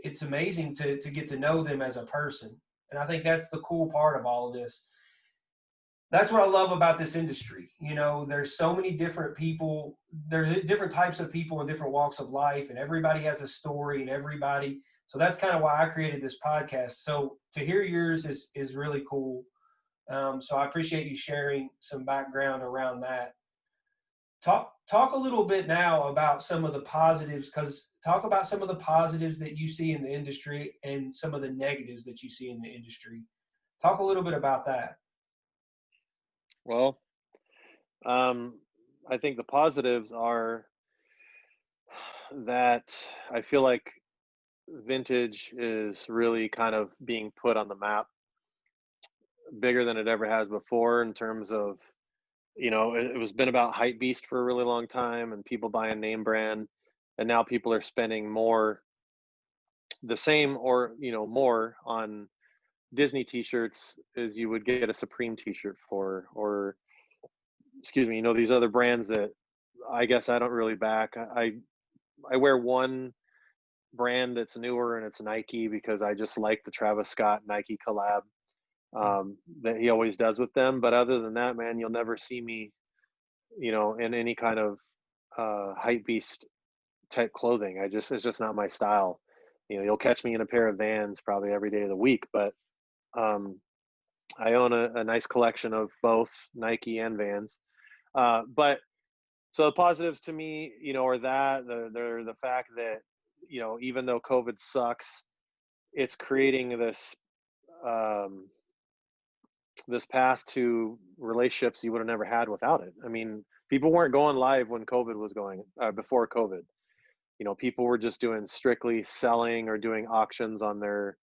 it's amazing to get to know them as a person. And I think that's the cool part of all of this. That's what I love about this industry. There's so many different people, there's different types of people in different walks of life, and everybody has a story, so that's kind of why I created this podcast. So to hear yours is really cool. So I appreciate you sharing some background around that. Talk a little bit now about some of the positives, talk about some of the positives that you see in the industry and some of the negatives that you see in the industry. Talk a little bit about that. Well, I think the positives are that I feel like vintage is really kind of being put on the map bigger than it ever has before, in terms of, it was been about hype beast for a really long time and people buying name brand, and now people are spending more, the same, or more on Disney t-shirts as you would get a Supreme t-shirt for, or excuse me, these other brands that I guess I don't really back. I wear one brand that's newer, and it's Nike, because I just like the Travis Scott Nike collab that he always does with them. But other than that, man, you'll never see me, in any kind of hype beast type clothing. It's just not my style. You'll catch me in a pair of Vans probably every day of the week, but um, I own a nice collection of both Nike and Vans. But so the positives to me, are that they're the fact that, even though COVID sucks, it's creating um, this path to relationships you would have never had without it. I mean, people weren't going live when COVID was going, before COVID. People were just doing strictly selling or doing auctions on their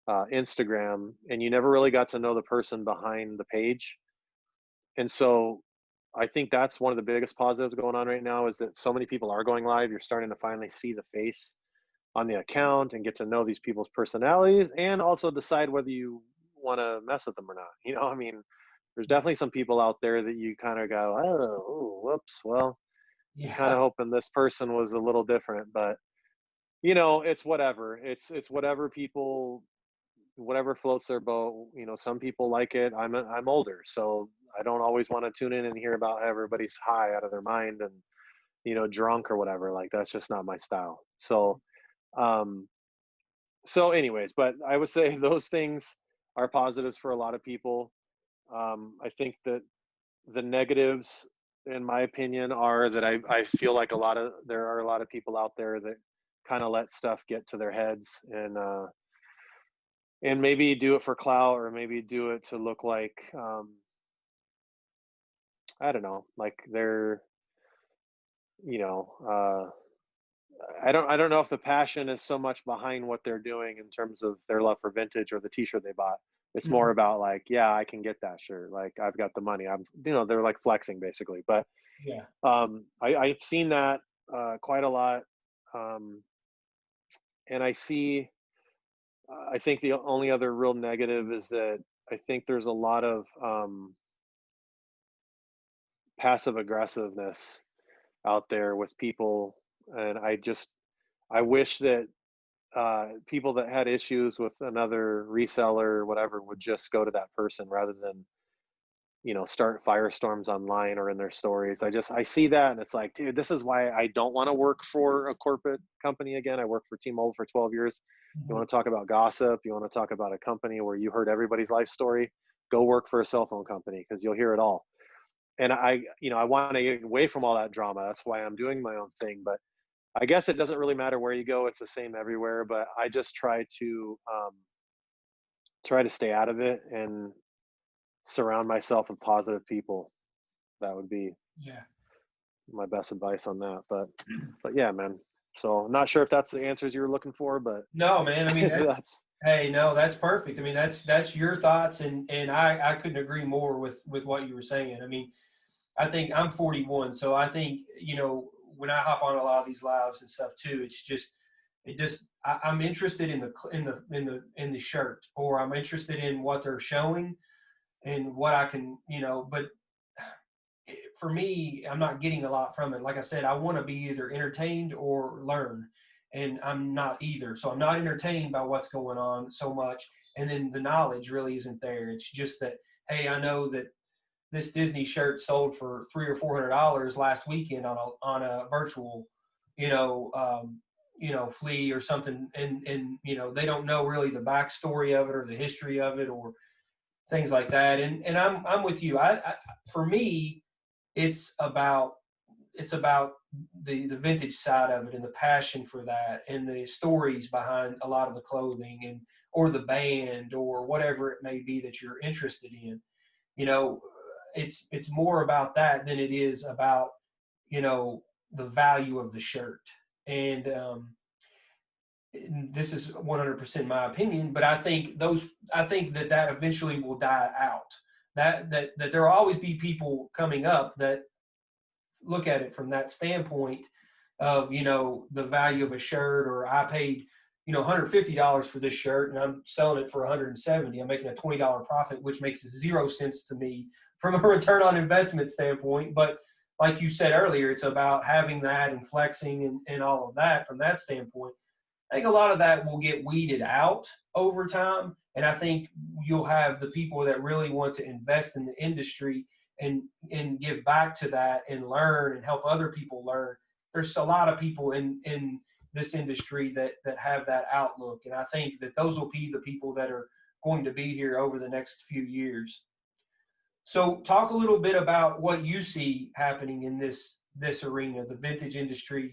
Instagram, and you never really got to know the person behind the page. And so I think that's one of the biggest positives going on right now, is that so many people are going live. You're starting to finally see the face on the account and get to know these people's personalities, and also decide whether you want to mess with them or not. I mean, there's definitely some people out there that you kind of go, oh, whoops. Well, I'm kind Yeah. of hoping this person was a little different, but it's whatever. It's whatever people, whatever floats their boat. Some people like it. I'm older, so I don't always want to tune in and hear about how everybody's high out of their mind and drunk or whatever. Like, that's just not my style. Um so anyways, but I would say those things are positives for a lot of people. I think that the negatives, in my opinion, are that I feel like there are a lot of people out there that kind of let stuff get to their heads, and maybe do it for clout, or maybe do it to look like, I don't know, like they're, you know, uh, I don't know if the passion is so much behind what they're doing in terms of their love for vintage or the t-shirt they bought. It's more Mhm. about like, yeah, I can get that shirt. Like, I've got the money. They're like flexing basically. But Yeah. I've seen that quite a lot. Um, and I think the only other real negative is that I think there's a lot of passive aggressiveness out there with people. And I wish that people that had issues with another reseller or whatever would just go to that person rather than start firestorms online or in their stories. I see that, and it's like, dude, this is why I don't want to work for a corporate company again. I worked for T-Mobile for 12 years. You Mhm. want to talk about gossip, you want to talk about a company where you heard everybody's life story, go work for a cell phone company, because you'll hear it all. And I want to get away from all that drama. That's why I'm doing my own thing. But I guess it doesn't really matter where you go. It's the same everywhere. But I just try to stay out of it and surround myself with positive people. That would be Yeah. my best advice on that. But yeah, man. So I'm not sure if that's the answers you were looking for, but No, man. I mean, that's hey, no, that's perfect. I mean, that's your thoughts, and I couldn't agree more with what you were saying. I mean, I think I'm 41, so I think, when I hop on a lot of these lives and stuff too, I'm interested in the shirt, or I'm interested in what they're showing and what I can, but for me, I'm not getting a lot from it. Like I said, I want to be either entertained or learn, and I'm not either. So I'm not entertained by what's going on so much, and then the knowledge really isn't there. It's just that, hey, I know that this Disney shirt sold for $300 or $400 last weekend on a virtual, flea or something, and they don't know really the backstory of it or the history of it or things like that. And I'm with you. For me, it's about the vintage side of it and the passion for that and the stories behind a lot of the clothing and or the band or whatever it may be that you're interested in. You know, it's more about that than it is about the value of the shirt. And this is 100% my opinion, but I think that eventually will die out. That there will always be people coming up that look at it from that standpoint of the value of a shirt, or I paid $150 for this shirt and I'm selling it for 170. I'm making a $20 profit, which makes 0 sense to me from a return on investment standpoint. But like you said earlier, it's about having that and flexing and all of that from that standpoint. I think a lot of that will get weeded out over time. And I think you'll have the people that really want to invest in the industry and give back to that and learn and help other people learn. There's a lot of people in this industry that have that outlook. And I think that those will be the people that are going to be here over the next few years. So talk a little bit about what you see happening in this arena, the vintage industry.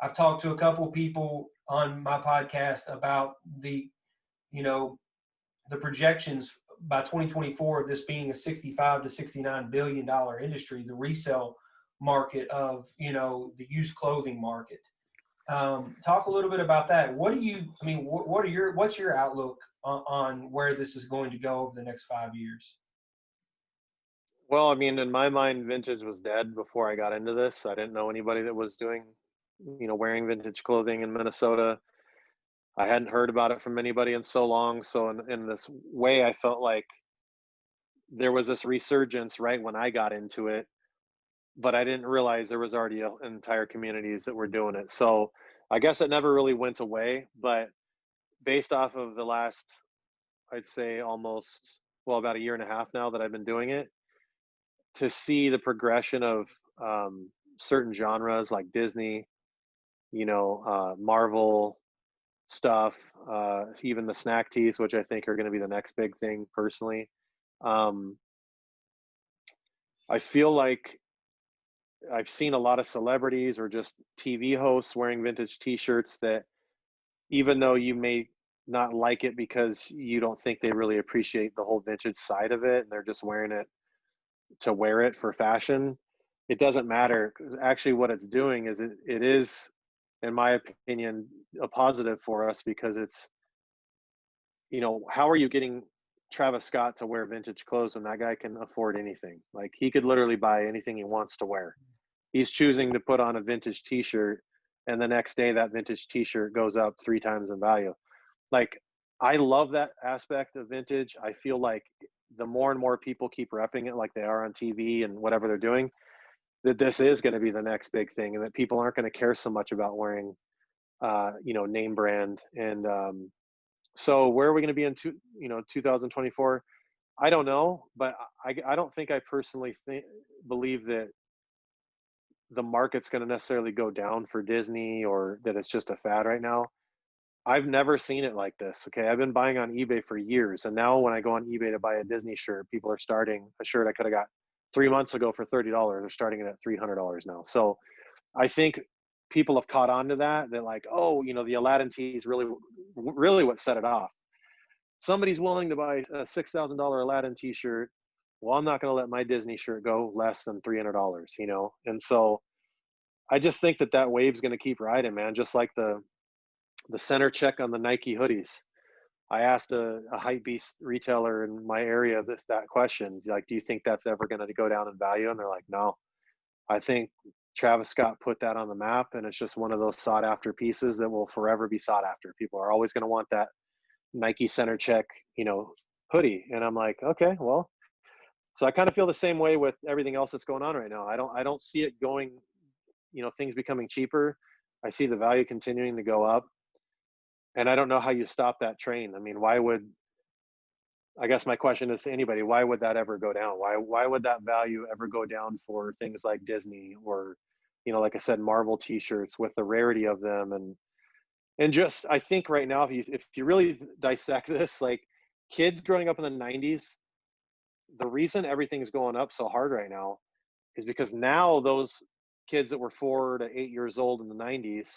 I've talked to a couple of people on my podcast about the projections by 2024 of this being a 65 to 69 billion dollar industry, the resale market of the used clothing market. Talk a little bit about that. What's your outlook on where this is going to go over the next 5 years? Well, I mean, in my mind, vintage was dead before I got into this. I didn't know anybody that was doing, wearing vintage clothing in Minnesota. I hadn't heard about it from anybody in so long. So in this way, I felt like there was this resurgence right when I got into it, but I didn't realize there was already entire communities that were doing it. So I guess it never really went away, but based off of the last, I'd say about a year and a half now that I've been doing it, to see the progression of certain genres like Disney, Marvel stuff, even the snack tees, which I think are going to be the next big thing personally. I feel like I've seen a lot of celebrities or just TV hosts wearing vintage t-shirts that, even though you may not like it because you don't think they really appreciate the whole vintage side of it and they're just wearing it to wear it for fashion, it doesn't matter. Actually, what it's doing is it is, in my opinion, a positive for us, because it's, how are you getting Travis Scott to wear vintage clothes when that guy can afford anything? Like, he could literally buy anything he wants to wear. He's choosing to put on a vintage t-shirt, and the next day that vintage t-shirt goes up 3 times in value. Like, I love that aspect of vintage. I feel like the more and more people keep repping it like they are on TV and whatever they're doing, that this is going to be the next big thing, and that people aren't going to care so much about wearing, name brand. And so where are we going to be in 2024? I don't know, but I don't think I personally believe that the market's going to necessarily go down for Disney, or that it's just a fad right now. I've never seen it like this. Okay. I've been buying on eBay for years. And now when I go on eBay to buy a Disney shirt, people are starting a shirt I could have got 3 months ago for $30. They're starting it at $300 now. So I think people have caught on to that. They're like, oh, the Aladdin tee is really what set it off. Somebody's willing to buy a $6,000 Aladdin t-shirt. Well, I'm not going to let my Disney shirt go less than $300, And so I just think that wave's going to keep riding, man. Just like the center check on the Nike hoodies. I asked a hype beast retailer in my area that question, like, do you think that's ever going to go down in value? And they're like, no. I think Travis Scott put that on the map, and it's just one of those sought after pieces that will forever be sought after. People are always going to want that Nike center check, hoodie. And I'm like, okay, well, so I kind of feel the same way with everything else that's going on right now. I don't see it going, things becoming cheaper. I see the value continuing to go up. And I don't know how you stop that train. I mean, I guess my question is to anybody, why would that ever go down? Why would that value ever go down for things like Disney or, like I said, Marvel t-shirts with the rarity of them? And just, I think right now, if you really dissect this, like kids growing up in the 90s, the reason everything's going up so hard right now is because now those kids that were 4 to 8 years old in the 90s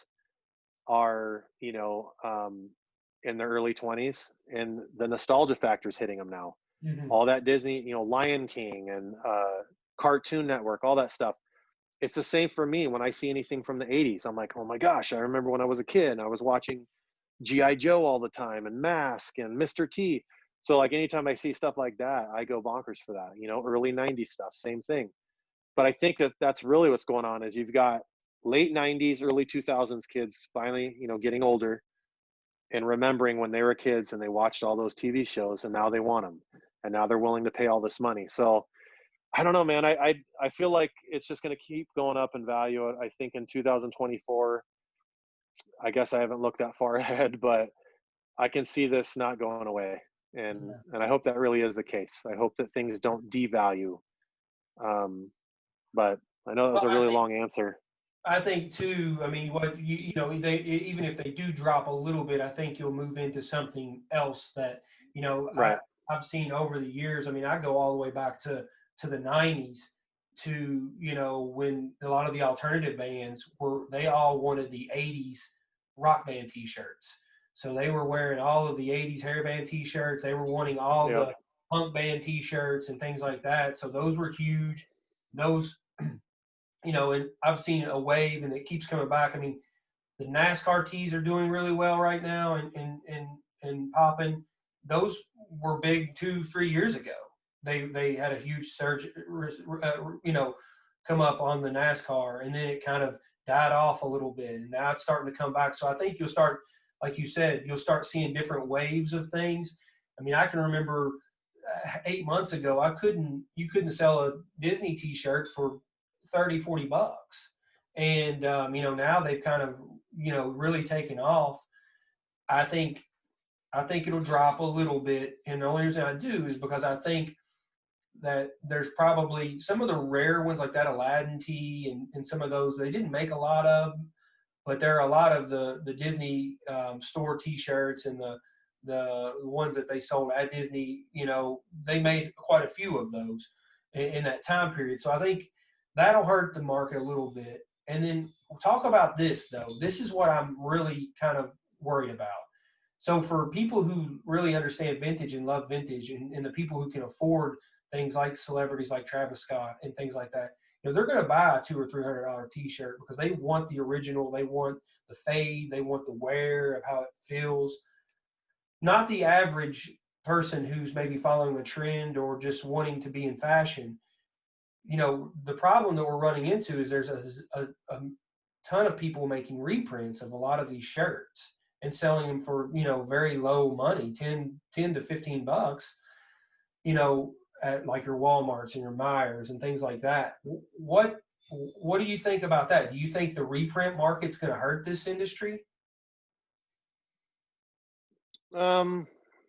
are, in their early 20s, and the nostalgia factor is hitting them now. Mm-hmm. All that Disney, Lion King and Cartoon Network, all that stuff. It's the same for me when I see anything from the 80s. I'm like, oh my gosh, I remember when I was a kid and I was watching G.I. Joe all the time and Mask and Mr. T. So like anytime I see stuff like that, I go bonkers for that. Early 90s stuff, same thing. But I think that's really what's going on is you've got late 90s, early 2000s kids finally, getting older and remembering when they were kids and they watched all those TV shows, and now they want them, and now they're willing to pay all this money. So I don't know, man. I feel like it's just going to keep going up in value. I think in 2024, I guess I haven't looked that far ahead, but I can see this not going away. And I hope that really is the case. I hope that things don't devalue. But I know that was Well, a really long answer. I think too. I mean, what they even if they do drop a little bit, I think you'll move into something else that Right. I've seen over the years. I mean, I go all the way back to the '90s to when a lot of the alternative bands they all wanted the '80s rock band T-shirts. So they were wearing all of the '80s hair band T-shirts. They were wanting all Yep. the punk band T-shirts and things like that. So those were huge. Those and I've seen a wave and it keeps coming back. I mean, the NASCAR tees are doing really well right now and popping. Those were big 2-3 years ago. They had a huge surge, come up on the NASCAR, and then it kind of died off a little bit, and now it's starting to come back. So I think you'll start, like you said, you'll start seeing different waves of things. I mean, I can remember 8 months ago, you couldn't sell a Disney T-shirt for 30-40 bucks, and now they've kind of really taken off. I think i think it'll drop a little bit, and the only reason I do is because I think that there's probably some of the rare ones like that Aladdin tee and some of those they didn't make a lot of, but there are a lot of the Disney store T-shirts and the ones that they sold at Disney. They made quite a few of those in that time period. So I think that'll hurt the market a little bit. And then talk about this though. This is what I'm really kind of worried about. So for people who really understand vintage and love vintage, and the people who can afford things like celebrities like Travis Scott and things like that, they're going to buy a $200 or $300 T-shirt because they want the original, they want the fade, they want the wear of how it feels. Not the average person who's maybe following a trend or just wanting to be in fashion. The problem that we're running into is there's a ton of people making reprints of a lot of these shirts and selling them for very low money, 10 to 15 bucks, at like your Walmarts and your Myers and things like that. What do you think about that? Do you think the reprint market's going to hurt this industry? I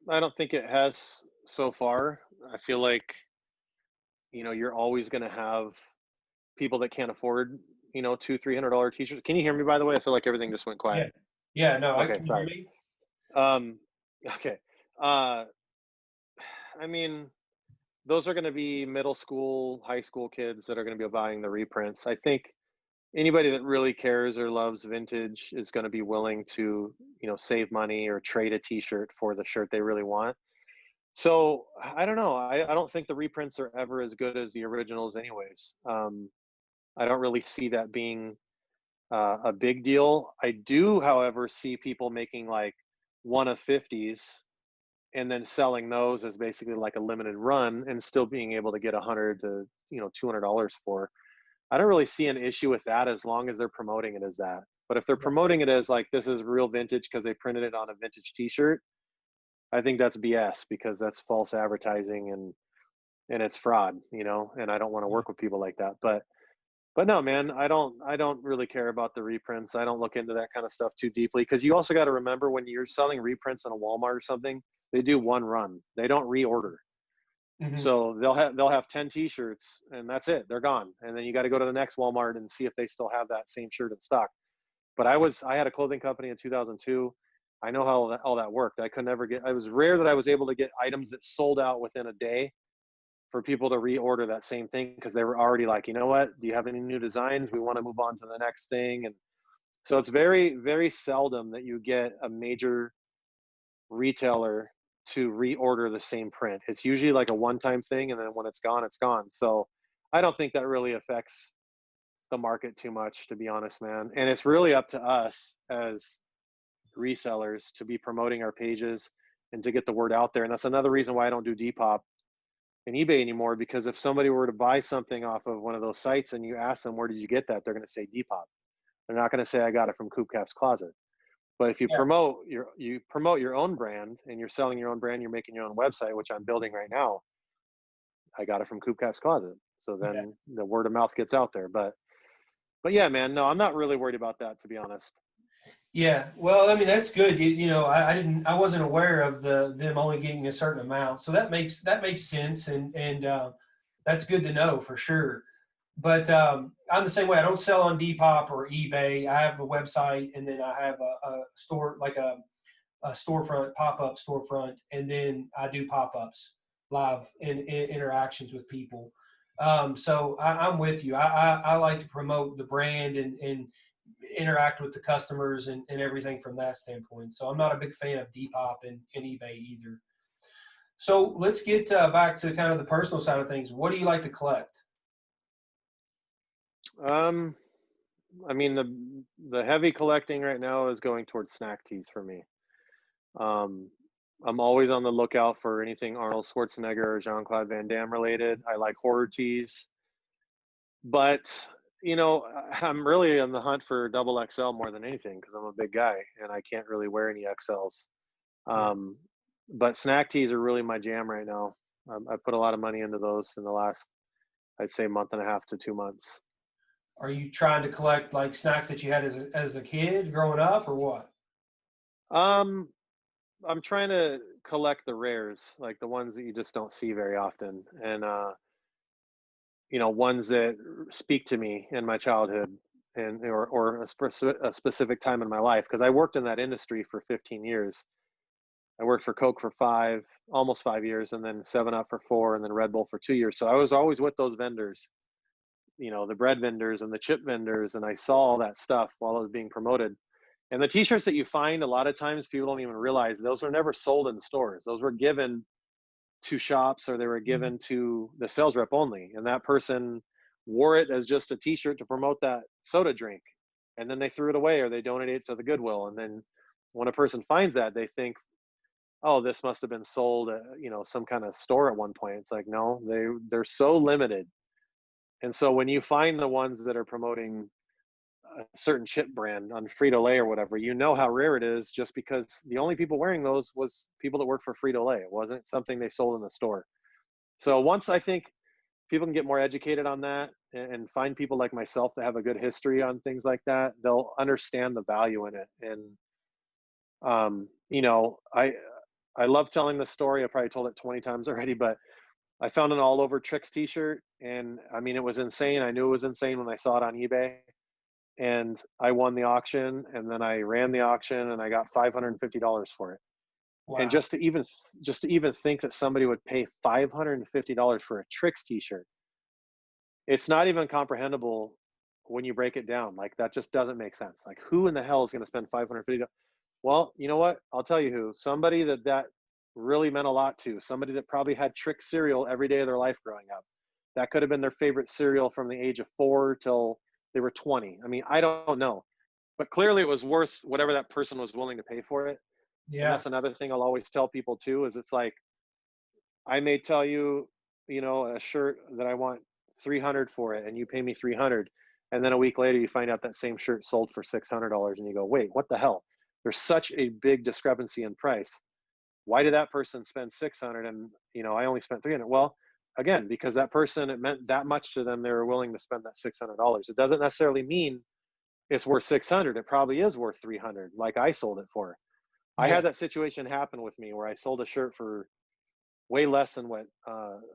don't think it has so far. I feel like, you're always going to have people that can't afford, $200-300 t-shirts. Can you hear me, by the way? I feel like everything just went quiet. Yeah. Yeah, no, I Okay, can you hear sorry. me. Um, okay. Uh, I mean, those are going to be middle school, high school kids that are going to be buying the reprints. I think anybody that really cares or loves vintage is going to be willing to, save money or trade a t-shirt for the shirt they really want. So I don't know. I don't think the reprints are ever as good as the originals anyways. I don't really see that being a big deal. I do, however, see people making like one of 50s and then selling those as basically like a limited run and still being able to get 100 to, $200 for. I don't really see an issue with that as long as they're promoting it as that. But if they're promoting it as like this is real vintage because they printed it on a vintage t-shirt, I think that's BS because that's false advertising and it's fraud, and I don't want to Yeah. work with people like that. But no, man, I don't really care about the reprints. I don't look into that kind of stuff too deeply because you also got to remember when you're selling reprints in a Walmart or something, they do one run. They don't reorder. Mm-hmm. So they'll have 10 t-shirts and that's it. They're gone. And then you got to go to the next Walmart and see if they still have that same shirt in stock. But I had a clothing company in 2002. I know how all that worked. I could never get, it was rare that I was able to get items that sold out within a day for people to reorder that same thing because they were already like, you know what, do you have any new designs? We want to move on to the next thing. And so it's very, very seldom that you get a major retailer to reorder the same print. It's usually like a one-time thing, and then when it's gone, it's gone. So I don't think that really affects the market too much, to be honest, man. And it's really up to us as resellers to be promoting our pages and to get the word out there. And that's another reason why I don't do Depop and eBay anymore, because if somebody were to buy something off of one of those sites and you ask them, where did you get that? They're going to say Depop. They're not going to say, I got it from CoopCappsCloset. But if you Yeah. promote your own brand and you're selling your own brand, you're making your own website, which I'm building right now. I got it from CoopCappsCloset. So Yeah. then the word of mouth gets out there. But yeah, man, no, I'm not really worried about that, to be honest. Yeah, well, I mean that's good. I wasn't aware of them only getting a certain amount, so that makes sense, and that's good to know for sure. But I'm the same way. I don't sell on Depop or eBay. I have a website, and then I have a store, like a storefront, pop-up storefront, and then I do pop-ups live in interactions with people. So I'm with you. I like to promote the brand and interact with the customers and everything from that standpoint. So I'm not a big fan of Depop and eBay either. So let's get back to kind of the personal side of things. What do you like to collect? Um, I mean, the heavy collecting right now is going towards snack teas for me. Um, I'm always on the lookout for anything Arnold Schwarzenegger or Jean-Claude Van Damme related. I like horror teas, but I'm really on the hunt for double XL more than anything because I'm a big guy and I can't really wear any XLs. Yeah. Um, but snack teas are really my jam right now. I put a lot of money into those in the last, I'd say, month and a half to 2 months. Are you trying to collect like snacks that you had as a kid growing up, or what? Um, I'm trying to collect the rares, like the ones that you just don't see very often, and ones that speak to me in my childhood and or a specific time in my life. Because I worked in that industry for 15 years. I worked for Coke for almost 5 years, and then Seven Up for 4, and then Red Bull for 2 years. So I was always with those vendors, the bread vendors and the chip vendors, and I saw all that stuff while it was being promoted. And the T-shirts that you find, a lot of times people don't even realize those were never sold in stores. Those were given to shops or they were Mhm. given to the sales rep only, and that person wore it as just a T-shirt to promote that soda drink, and then they threw it away or they donated it to the Goodwill. And then when a person finds that, they think, oh, this must have been sold at some kind of store at one point. It's like, no, they're so limited. And so when you find the ones that are promoting a certain chip brand on Frito-Lay or whatever, you know how rare it is just because the only people wearing those was people that work for Frito-Lay. It wasn't something they sold in the store. So once I think people can get more educated on that and find people like myself that have a good history on things like that, they'll understand the value in it. And I love telling this story. I probably told it 20 times already, but I found an all over tricks t-shirt, and I mean it was insane. I knew it was insane when I saw it on eBay, and I won the auction, and then I ran the auction and I got $550 for it. And Wow. just to even think that somebody would pay $550 for a tricks t-shirt, it's not even comprehensible when you break it down. Like that just doesn't make sense. Like who in the hell is going to spend $550? Well, you know what? I'll tell you who. Somebody that really meant a lot to. Somebody that probably had trick cereal every day of their life growing up. That could have been their favorite cereal from the age of 4 till They were 20. I mean, I don't know, but clearly it was worth whatever that person was willing to pay for it. And Yeah. that's another thing I'll always tell people too, is it's like, I may tell you, a shirt that I want 300 for it and you pay me 300. And then a week later you find out that same shirt sold for $600 and you go, wait, what the hell? There's such a big discrepancy in price. Why did that person spend 600 and, I only spent 300? Well, again, because that person, it meant that much to them. They were willing to spend that $600. It doesn't necessarily mean it's worth 600. It probably is worth 300, like I sold it for. I Yeah. had that situation happen with me where I sold a shirt for way less than what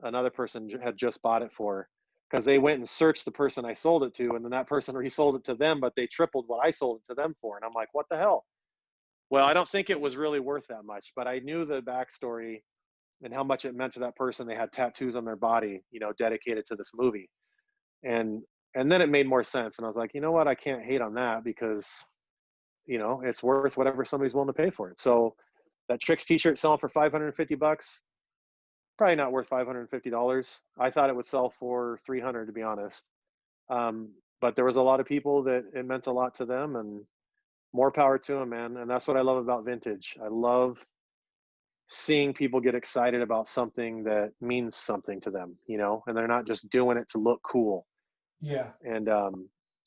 another person had just bought it for, because they went and searched the person I sold it to, and then that person resold it to them, but they tripled what I sold it to them for. And I'm like, what the hell? Well, I don't think it was really worth that much, but I knew the backstory and how much it meant to that person. They had tattoos on their body, dedicated to this movie. And and then it made more sense. And I was like, you know what? I can't hate on that because, it's worth whatever somebody's willing to pay for it. So that Tricks t-shirt selling for $550, probably not worth $550. I thought it would sell for 300, to be honest. But there was a lot of people that it meant a lot to them, and more power to them, man. And that's what I love about vintage. I love seeing people get excited about something that means something to them, and they're not just doing it to look cool. Yeah. And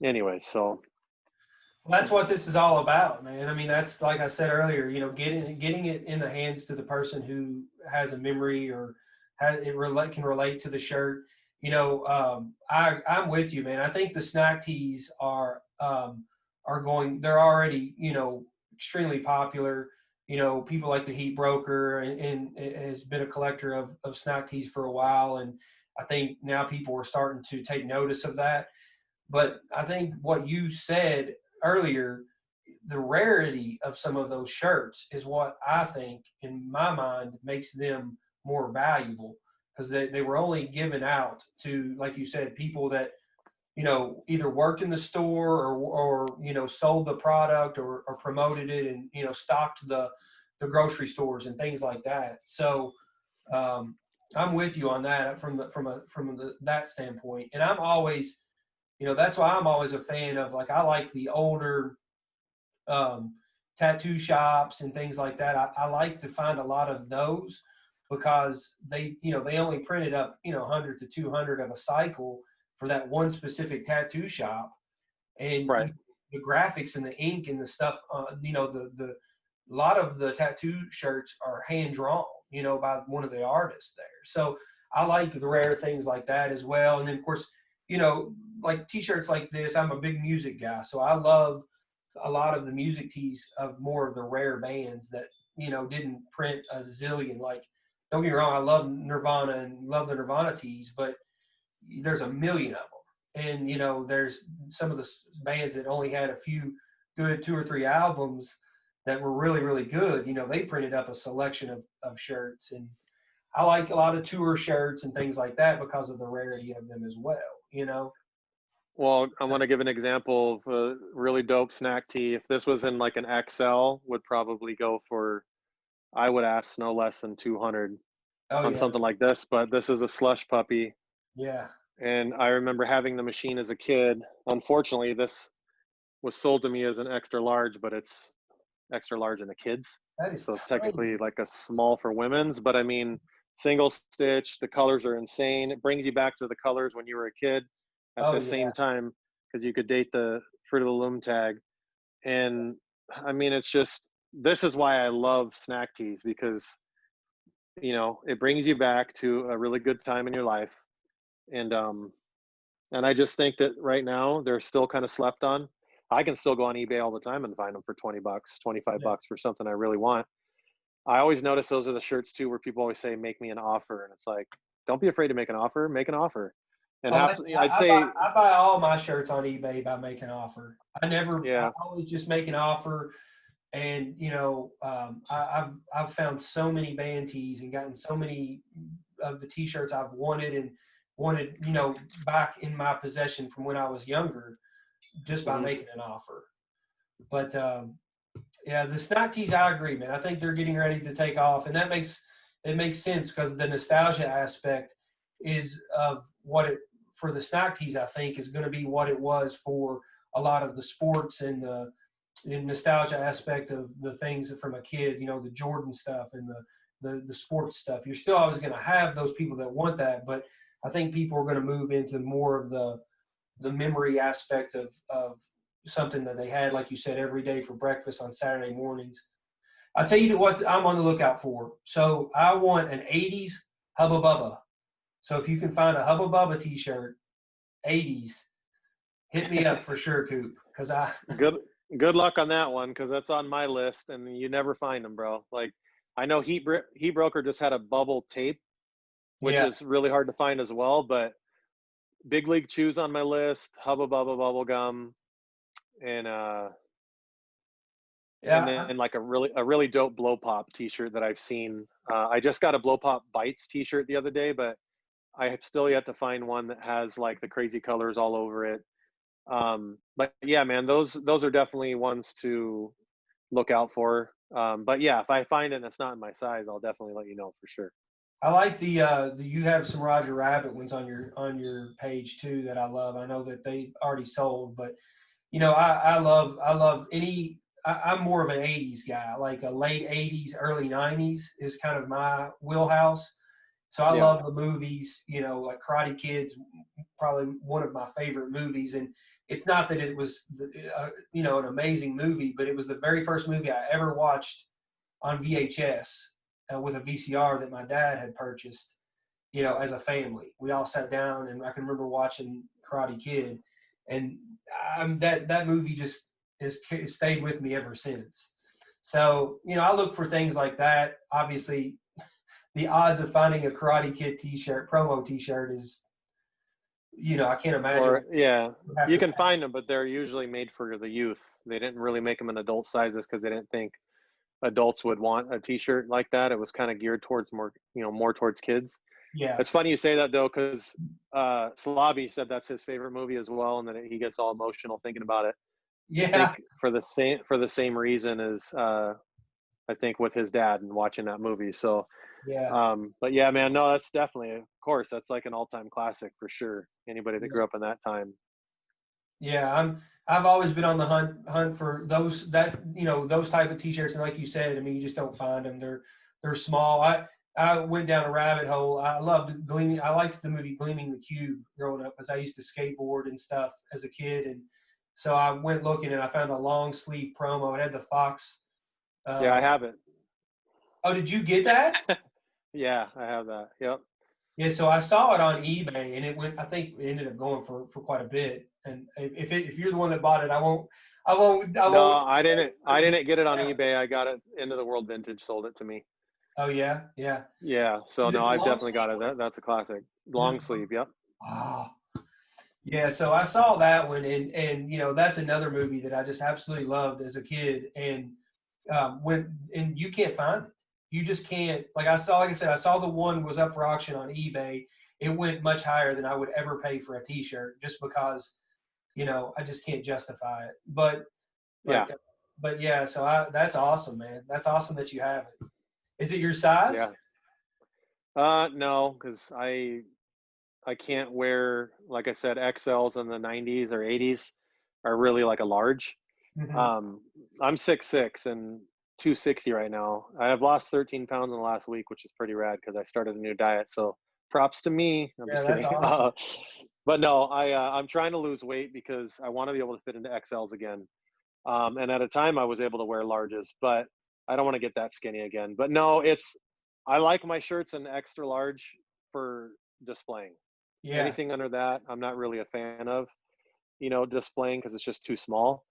anyway, so Well, that's what this is all about, man. I mean, that's like I said earlier, getting it in the hands to the person who has a memory or can relate to the shirt. I'm with you, man. I think the snack tees they're already, extremely popular. People like the Heat Broker and has been a collector of snack tees for a while. And I think now people are starting to take notice of that. But I think what you said earlier, the rarity of some of those shirts is what I think, in my mind, makes them more valuable, because they were only given out to, like you said, people that, either worked in the store or sold the product or promoted it and, stocked the grocery stores and things like that. So I'm with you on that that standpoint. And I'm always, that's why I'm always a fan of, like, I like the older tattoo shops and things like that. I like to find a lot of those because they only printed up, 100 to 200 of a cycle for that one specific tattoo shop. And right. the graphics and the ink and the stuff, the a lot of the tattoo shirts are hand drawn, by one of the artists there. So I like the rare things like that as well. And then, of course, like t-shirts like this, I'm a big music guy, so I love a lot of the music tees of more of the rare bands that, didn't print a zillion. Like, don't get me wrong, I love Nirvana and love the Nirvana tees, but there's a million of them. And, there's some of the bands that only had a few good 2 or 3 albums that were really, really good. They printed up a selection of shirts. And I like a lot of tour shirts and things like that because of the rarity of them as well. Well, I want to give an example of a really dope snack tee. If this was in like an XL, would probably go for, I would ask, no less than 200 Oh on yeah. something like this. But this is a slush puppy. Yeah. And I remember having the machine as a kid. Unfortunately, this was sold to me as an extra large, but it's extra large in the kids. That is So it's tiny. technically like a small for women's. But I mean, single stitch, the colors are insane. It brings you back to the colors when you were a kid at Oh the yeah. same time, because you could date the Fruit of the Loom tag. And I mean, it's just, this is why I love snack teas, because, it brings you back to a really good time in your life. And, and I just think that right now they're still kind of slept on. I can still go on eBay all the time and find them for 20 bucks, 25 Yeah. bucks for something I really want. I always notice those are the shirts too, where people always say, make me an offer. And it's like, don't be afraid to make an offer, make an offer. And Oh, half, I'd say, I buy all my shirts on eBay by making an offer. I yeah, always just make an offer. And, I've found so many band tees and gotten so many of the t-shirts I've wanted, back in my possession from when I was younger, just by mhm. making an offer. But, yeah, the snack tees, I agree, man. I think they're getting ready to take off, and it makes sense because the nostalgia aspect is of what it for the snack tees, I think, is going to be what it was for a lot of the sports and the nostalgia aspect of the things from a kid, the Jordan stuff and the sports stuff. You're still always going to have those people that want that, but I think people are going to move into more of the memory aspect of something that they had, like you said, every day for breakfast on Saturday mornings. I'll tell you what I'm on the lookout for. So I want an 80s Hubba Bubba. So if you can find a Hubba Bubba t-shirt, 80s, hit me up for sure, Coop. Because good luck on that one, because that's on my list, and you never find them, bro. Like, I know Heat Broker just had a bubble tape, which is really hard to find as well. But Big League Chews on my list, Hubba Bubba bubble gum, and then like a really dope Blow Pop t-shirt that I've seen. I just got a Blow Pop Bites t-shirt the other day, but I have still yet to find one that has like the crazy colors all over it. But yeah, man, those are definitely ones to look out for. But yeah, if I find it and it's not in my size, I'll definitely let you know for sure. I like the you have some Roger Rabbit ones on your page too that I love. I know that they already sold, but I love any. I'm more of an 80s guy, like a late 80s, early 90s is kind of my wheelhouse. So I love the movies, like Karate Kid's probably one of my favorite movies. And it's not that it was, an amazing movie, but it was the very first movie I ever watched on VHS with a VCR that my dad had purchased, as a family. We all sat down, and I can remember watching Karate Kid. And that movie just has stayed with me ever since. So, I look for things like that. Obviously, the odds of finding a Karate Kid promo t-shirt is, I can't imagine. Or you can find them, but they're usually made for the youth. They didn't really make them in adult sizes because they didn't think adults would want a t-shirt like that. It was kind of geared towards more towards kids. Yeah. It's funny you say that though, because Slavi said that's his favorite movie as well, and then he gets all emotional thinking about it. Yeah. I think for the same reason as I think with his dad and watching that movie. So but yeah, man, no, that's definitely, of course, that's like an all-time classic for sure. Anybody that grew up in that time. Yeah, I've always been on the hunt for those type of t-shirts, and like you said, I mean, you just don't find them. They're small. I went down a rabbit hole. I loved Gleaming. I liked the movie Gleaming the Cube growing up because I used to skateboard and stuff as a kid, and so I went looking and I found a long sleeve promo. It had the Fox. Yeah, I have it. Oh, did you get that? Yeah, I have that. Yep. Yeah, so I saw it on eBay, and I think it ended up going for quite a bit. And if you're the one that bought it, I won't. No, I didn't get it on eBay. I got it into the World Vintage, sold it to me. Oh yeah, yeah. Yeah. So no, I've definitely got it. That's a classic. Long sleeve. Yep. Oh. Yeah, so I saw that one, and that's another movie that I just absolutely loved as a kid. And you can't find it. You just can't. Like I said, I saw the one was up for auction on eBay. It went much higher than I would ever pay for a T-shirt, just because, I just can't justify it. But yeah, so that's awesome, man. That's awesome that you have it. Is it your size? Yeah. No, because I can't wear, like I said, XLs in the 90s or 80s are really like a large. Mm-hmm. I'm 6'6" and 260 right now. I have lost 13 pounds in the last week, which is pretty rad because I started a new diet. So props to me. I'm just kidding. Awesome. But no, I'm trying to lose weight because I want to be able to fit into XLs again. And at a time I was able to wear larges, but I don't want to get that skinny again. But no, I like my shirts in extra large for displaying. Yeah. Anything under that, I'm not really a fan of, displaying because it's just too small.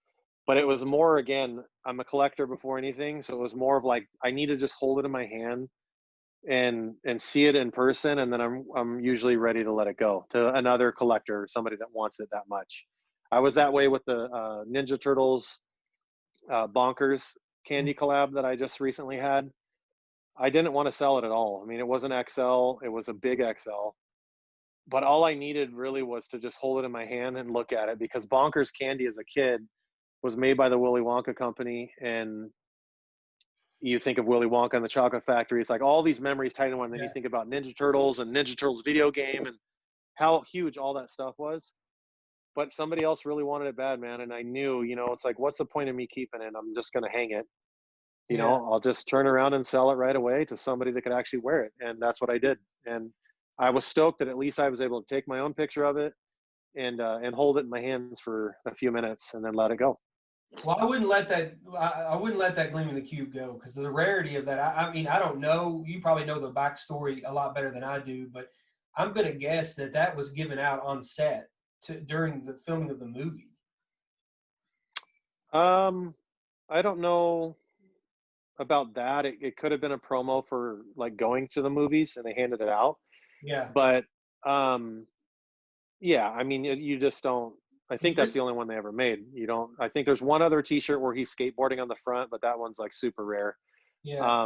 But it was more, again, I'm a collector before anything. So it was more of like, I need to just hold it in my hand and see it in person. And then I'm usually ready to let it go to another collector, somebody that wants it that much. I was that way with the Ninja Turtles Bonkers candy collab that I just recently had. I didn't want to sell it at all. I mean, it wasn't XL, it was a big XL. But all I needed really was to just hold it in my hand and look at it, because Bonkers candy as a kid was made by the Willy Wonka company. And you think of Willy Wonka and the Chocolate Factory, it's like all these memories tied in one. Then you think about Ninja Turtles and Ninja Turtles video game and how huge all that stuff was. But somebody else really wanted it bad, man. And I knew, it's like, what's the point of me keeping it? I'm just going to hang it. Yeah. I'll just turn around and sell it right away to somebody that could actually wear it. And that's what I did. And I was stoked that at least I was able to take my own picture of it and hold it in my hands for a few minutes and then let it go. Well, I wouldn't let that. I wouldn't let that Gleaming the Cube go, because the rarity of that. I mean, I don't know. You probably know the backstory a lot better than I do, but I'm going to guess that was given out on set during the filming of the movie. I don't know about that. It could have been a promo for like going to the movies and they handed it out. Yeah. But yeah, I mean, you just don't. I think that's the only one they ever made. You don't. I think there's one other T-shirt where he's skateboarding on the front, but that one's like super rare. Yeah.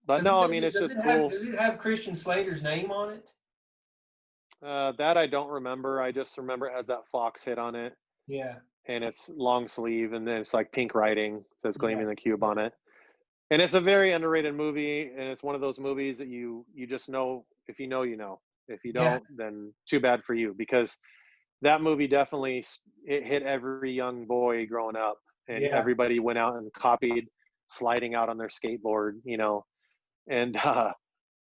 But no, I mean, it's does just it cool. Does it have Christian Slater's name on it? That I don't remember. I just remember it has that fox hit on it. Yeah. And it's long sleeve, and then it's like pink writing, says Gleaming the Cube on it. And it's a very underrated movie, and it's one of those movies that you just know. If you know, you know. If you don't, then too bad for you, because that movie definitely it hit every young boy growing up, and everybody went out and copied sliding out on their skateboard, and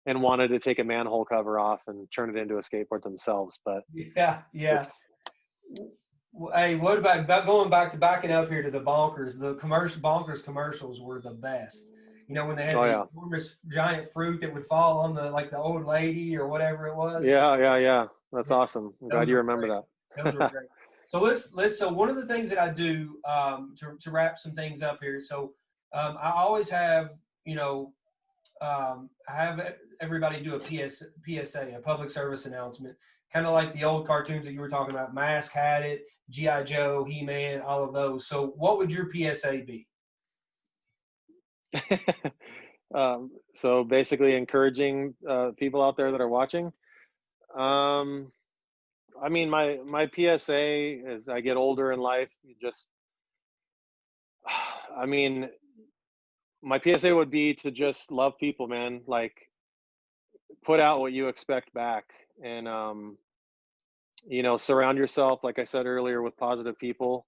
wanted to take a manhole cover off and turn it into a skateboard themselves. But hey, what about going backing up here to the Bonkers? The Bonkers commercials were the best. When they had the enormous giant fruit that would fall on the old lady or whatever it was. Yeah. That's awesome. I'm glad you remember that. Those were great. So so one of the things that I do to wrap some things up here. So I always have I have everybody do a PSA, a public service announcement, kind of like the old cartoons that you were talking about. Mask had it, G.I. Joe, He-Man, all of those. So what would your PSA be? So basically encouraging people out there that are watching. I mean, my PSA as I get older in life, I mean, my PSA would be to just love people, man. Like, put out what you expect back, and surround yourself, like I said earlier, with positive people,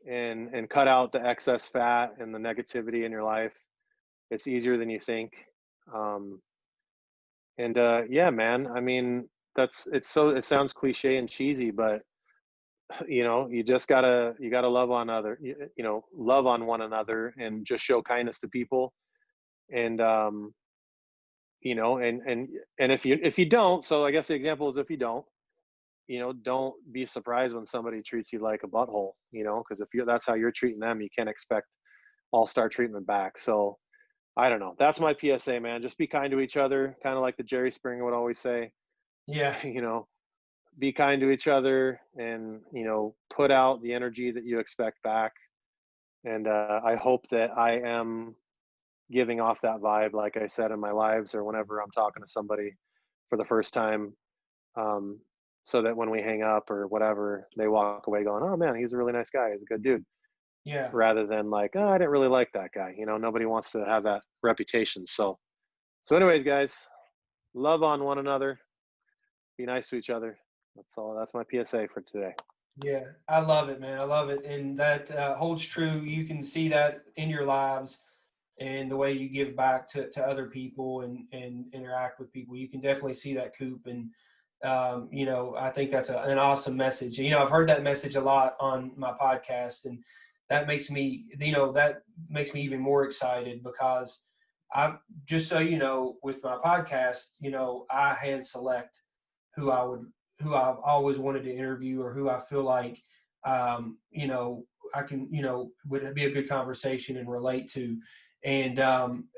and cut out the excess fat and the negativity in your life. It's easier than you think. Yeah, man, I mean, it sounds cliche and cheesy, but you just you gotta love on love on one another and just show kindness to people. And and if you don't, so I guess the example is, if you don't be surprised when somebody treats you like a butthole, because that's how you're treating them, you can't expect all-star treatment back. So I don't know. That's my PSA, man. Just be kind to each other, kind of like the Jerry Springer would always say. Yeah. Be kind to each other, and, put out the energy that you expect back. And I hope that I am giving off that vibe, like I said, in my lives, or whenever I'm talking to somebody for the first time, so that when we hang up or whatever, they walk away going, oh man, he's a really nice guy. He's a good dude. Yeah. Rather than like, oh, I didn't really like that guy. Nobody wants to have that reputation. So anyways, guys, love on one another. Be nice to each other. That's all. That's my PSA for today. Yeah, I love it, man. I love it. And that holds true. You can see that in your lives and the way you give back to other people and interact with people. You can definitely see that, Coop. And, I think that's an awesome message. I've heard that message a lot on my podcast, and that makes me even more excited, because just so you know, with my podcast, I hand select who I've always wanted to interview, or who I feel like, I can, would be a good conversation and relate to. And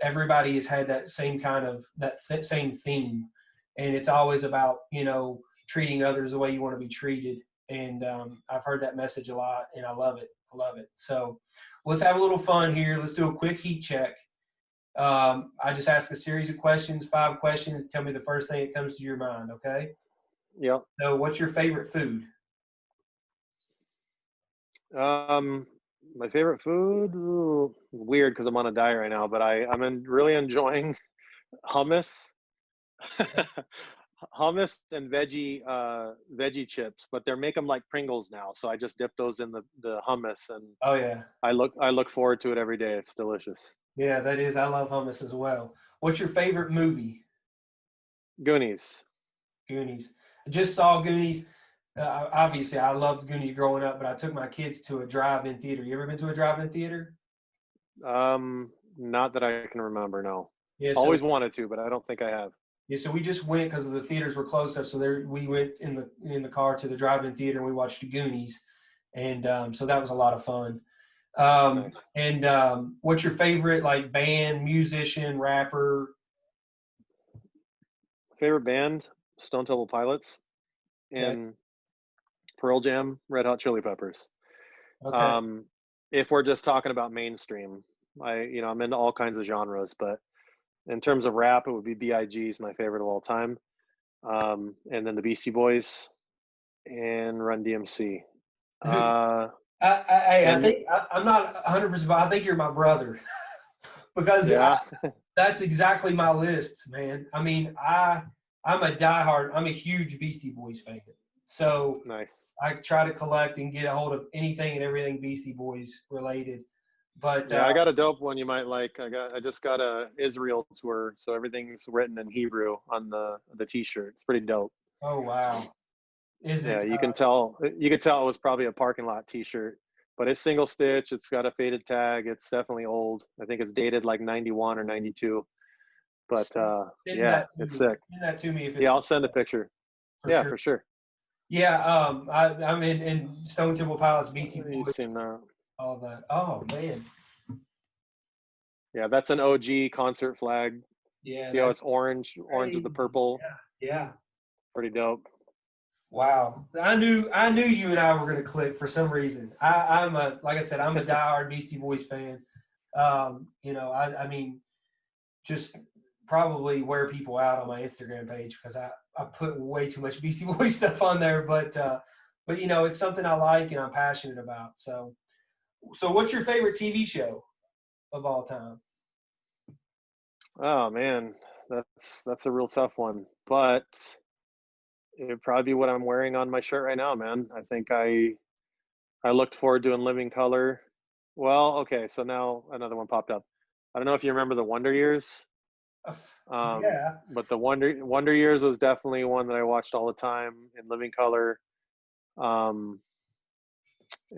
everybody has had that same kind of, same theme. And it's always about, treating others the way you want to be treated. And I've heard that message a lot, and I love it. I love it. So let's have a little fun here. Let's do a quick heat check. I just ask a series of questions, 5 questions. Tell me the first thing that comes to your mind, okay? Yeah. So what's your favorite food? My favorite food, ooh, weird because I'm on a diet right now, but I'm really enjoying hummus. hummus and veggie chips, but they make them like Pringles now. So I just dip those in the hummus, and Oh yeah. I look forward to it every day. It's delicious. Yeah, that is. I love hummus as well. What's your favorite movie? Goonies. Goonies. I just saw Goonies. Obviously, I loved Goonies growing up, but I took my kids to a drive-in theater. You ever been to a drive-in theater? Not that I can remember. No. Yeah. So Always wanted to, but I don't think I have. yeah, so we just went because the theaters were closed up. So there, we went in the car to the drive-in theater and we watched the Goonies, and so that was a lot of fun. Nice. And what's your favorite like band, musician, rapper? Favorite band? Stone Temple Pilots Okay, and Pearl Jam, Red Hot Chili Peppers. okay. Um, if we're just talking about mainstream, I'm into all kinds of genres, but in terms of rap, it would be B.I.G. is my favorite of all time. And then the Beastie Boys and Run DMC. Dude, Uh, I and think I'm not 100%, but I think you're my brother because yeah, that's exactly my list, man. I mean, I'm a diehard. I'm a huge Beastie Boys fan. So nice. I try to collect and get a hold of anything and everything Beastie Boys related. But Yeah, I got a dope one you might like. I just got a Israel tour, so everything's written in Hebrew on the T-shirt. It's pretty dope. oh wow, is Yeah, it? you can tell. You could tell it was probably a parking lot T-shirt, but it's single stitch. It's got a faded tag. It's definitely old. I think it's dated like 91 or 92. But Send yeah, that to it's me. sick. Send that to me if Yeah, it's I'll send a picture. for Yeah, sure. for sure. Yeah, I'm in Stone Temple Pilots, Beastie You've Boys, seen that. all that. Oh man, Yeah, that's an OG concert flag. yeah, See how that's it's orange with crazy. the purple. Yeah, yeah. Pretty dope. Wow, I knew you and I were gonna click for some reason. I'm a like I said, I'm a diehard Beastie Boys fan. I mean, just probably wear people out on my Instagram page because I put way too much Beastie Boys stuff on there, but it's something I like and I'm passionate about. So what's your favorite TV show of all time? Oh man, that's a real tough one. But it'd probably be what I'm wearing on my shirt right now, man. I think I looked forward to in Living Color. Well, okay, so now another one popped up. I don't know if you remember the Wonder Years, Yeah. but the Wonder Years was definitely one that I watched all the time in Living Color. Um,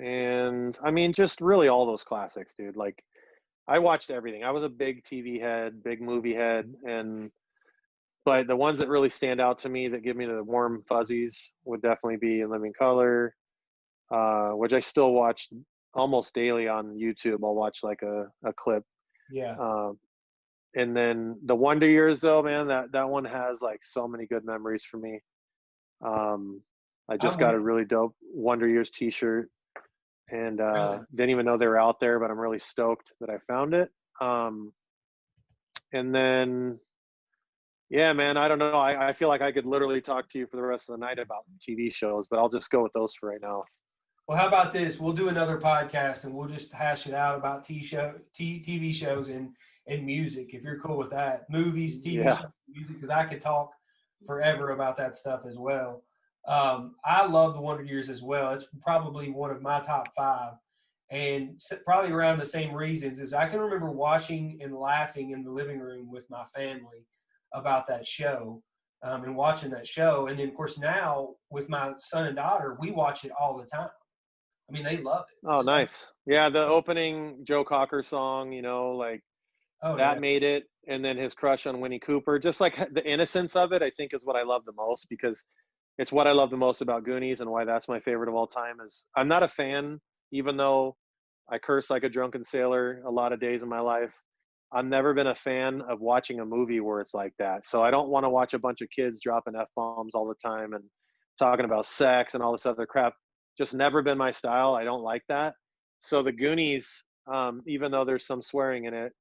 and I mean, just really all those classics, dude. Like I watched everything. I was a big TV head, big movie head, and but the ones that really stand out to me that give me the warm fuzzies would definitely be in Living Color, which I still watch almost daily on YouTube. I'll watch like a clip. Yeah. Um, and then the Wonder Years, though, man, that one has like so many good memories for me. Um, I just I'm got a with you. really dope Wonder Years T-shirt, and Really. didn't even know they were out there, but I'm really stoked that I found it. And then, yeah, man, I don't know. I feel like I could literally talk to you for the rest of the night about TV shows, but I'll just go with those for right now. Well, how about this? We'll do another podcast and we'll just hash it out about TV shows and music. If you're cool with that, movies, TV Yeah. shows, music, because I could talk forever about that stuff as well. I love the Wonder Years as well. It's probably one of my top five, and probably around the same reasons. Is I can remember watching and laughing in the living room with my family about that show. And watching that show, and then of course now with my son and daughter, we watch it all the time. I mean, they love it. Oh, So, nice. Yeah, the opening Joe Cocker song, like oh that yeah, made it, and then his crush on Winnie Cooper, just like the innocence of it, I think is what I love the most, because it's what I love the most about Goonies, and why that's my favorite of all time. Is I'm not a fan, even though I curse like a drunken sailor a lot of days in my life. I've never been a fan of watching a movie where it's like that. So I don't want to watch a bunch of kids dropping F-bombs all the time and talking about sex and all this other crap. Just never been my style. I don't like that. So the Goonies, even though there's some swearing in it,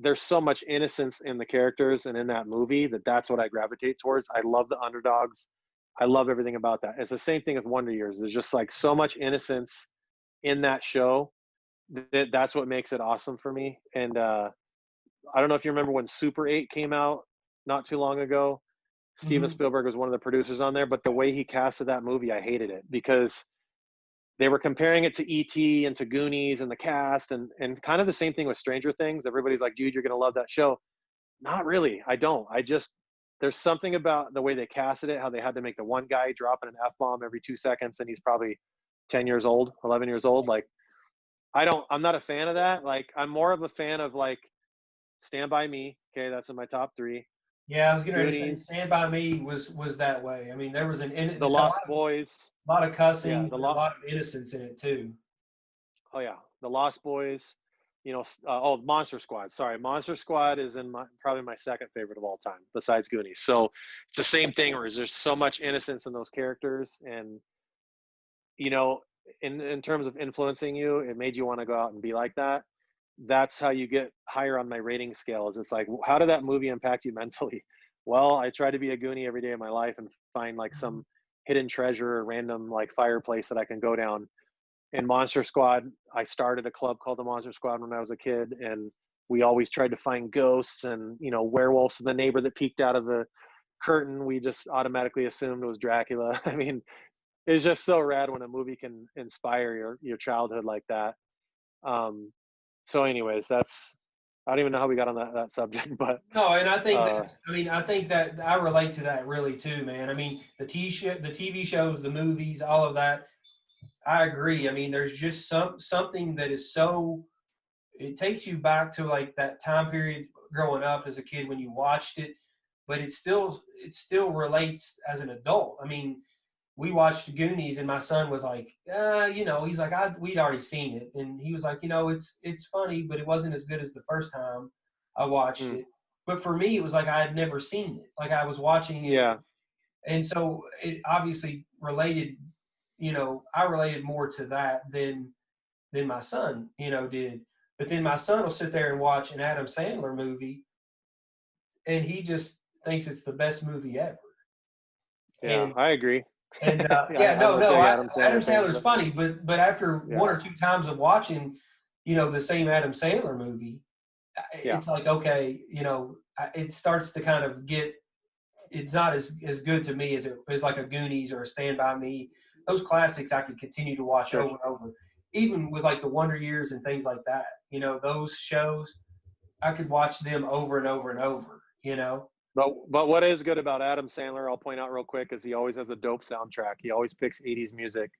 there's so much innocence in the characters and in that movie that's what I gravitate towards. I love the underdogs. I love everything about that. It's the same thing as Wonder Years. There's just like so much innocence in that show that's what makes it awesome for me. And I don't know if you remember when Super 8 came out not too long ago. Steven Spielberg was one of the producers on there, but the way he casted that movie, I hated it because they were comparing it to E.T. and to Goonies and the cast and kind of the same thing with Stranger Things. Everybody's like, dude, you're going to love that show. Not really. I don't. There's something about the way they casted it, how they had to make the one guy dropping an F-bomb every 2 seconds and he's probably 10 years old, 11 years old. Like, I'm not a fan of that. Like, I'm more of a fan of like Stand By Me. Okay. That's in my top 3. Yeah, I was going to say Goonies, Stand By Me was that way. I mean, there was The Lost Boys. a lot of cussing, Yeah. but a lot of innocence in it too. Oh yeah. The Lost Boys, Monster Squad. Sorry. Monster Squad is probably my second favorite of all time besides Goonies. So it's the same thing where there's so much innocence in those characters. And, in terms of influencing you, it made you want to go out and be like that. That's how you get higher on my rating scales. It's like, how did that movie impact you mentally? Well, I try to be a Goonie every day of my life and find like some hidden treasure or random like fireplace that I can go down. In Monster Squad, I started a club called the Monster Squad when I was a kid, and we always tried to find ghosts and werewolves. And the neighbor that peeked out of the curtain, we just automatically assumed was Dracula. I mean, it's just so rad when a movie can inspire your childhood like that. So anyways, I don't even know how we got on that subject, but no, and I think I think that I relate to that really too, man. I mean, the TV shows, the movies, all of that. I agree. I mean, there's just something that is so, it takes you back to like that time period growing up as a kid when you watched it, but it still relates as an adult. I mean, we watched Goonies and my son was like, he's like, we'd already seen it. And he was like, it's funny, but it wasn't as good as the first time I watched it. But for me, it was like I had never seen it. Like I was watching it. Yeah. And so it obviously related, I related more to that than my son, did. But then my son will sit there and watch an Adam Sandler movie and he just thinks it's the best movie ever. Yeah, And I agree. And I'm a big Adam Sandler's fan, funny, but after one or two times of watching, the same Adam Sandler movie, it's like, okay, it starts to kind of get, it's not as good to me as it is like a Goonies or a Stand By Me. Those classics I could continue to watch over and over, even with like the Wonder Years and things like that. Those shows, I could watch them over and over and over. But what is good about Adam Sandler, I'll point out real quick, is he always has a dope soundtrack. He always picks 80s music,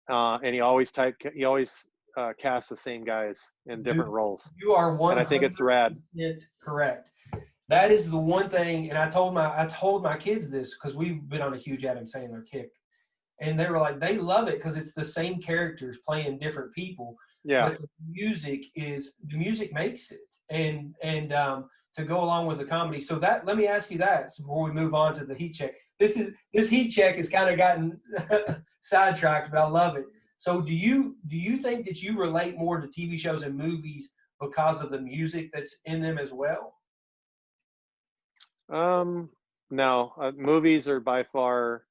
and he always casts the same guys in different roles. You are 100% and I think it's rad. Correct. That is the one thing, and I told my kids this because we've been on a huge Adam Sandler kick, and they were like, they love it because it's the same characters playing different people. Yeah. But the music makes it, and to go along with the comedy. So let me ask you that before we move on to the heat check. This heat check has kind of gotten sidetracked, but I love it. So do you think that you relate more to TV shows and movies because of the music that's in them as well? No, movies are by far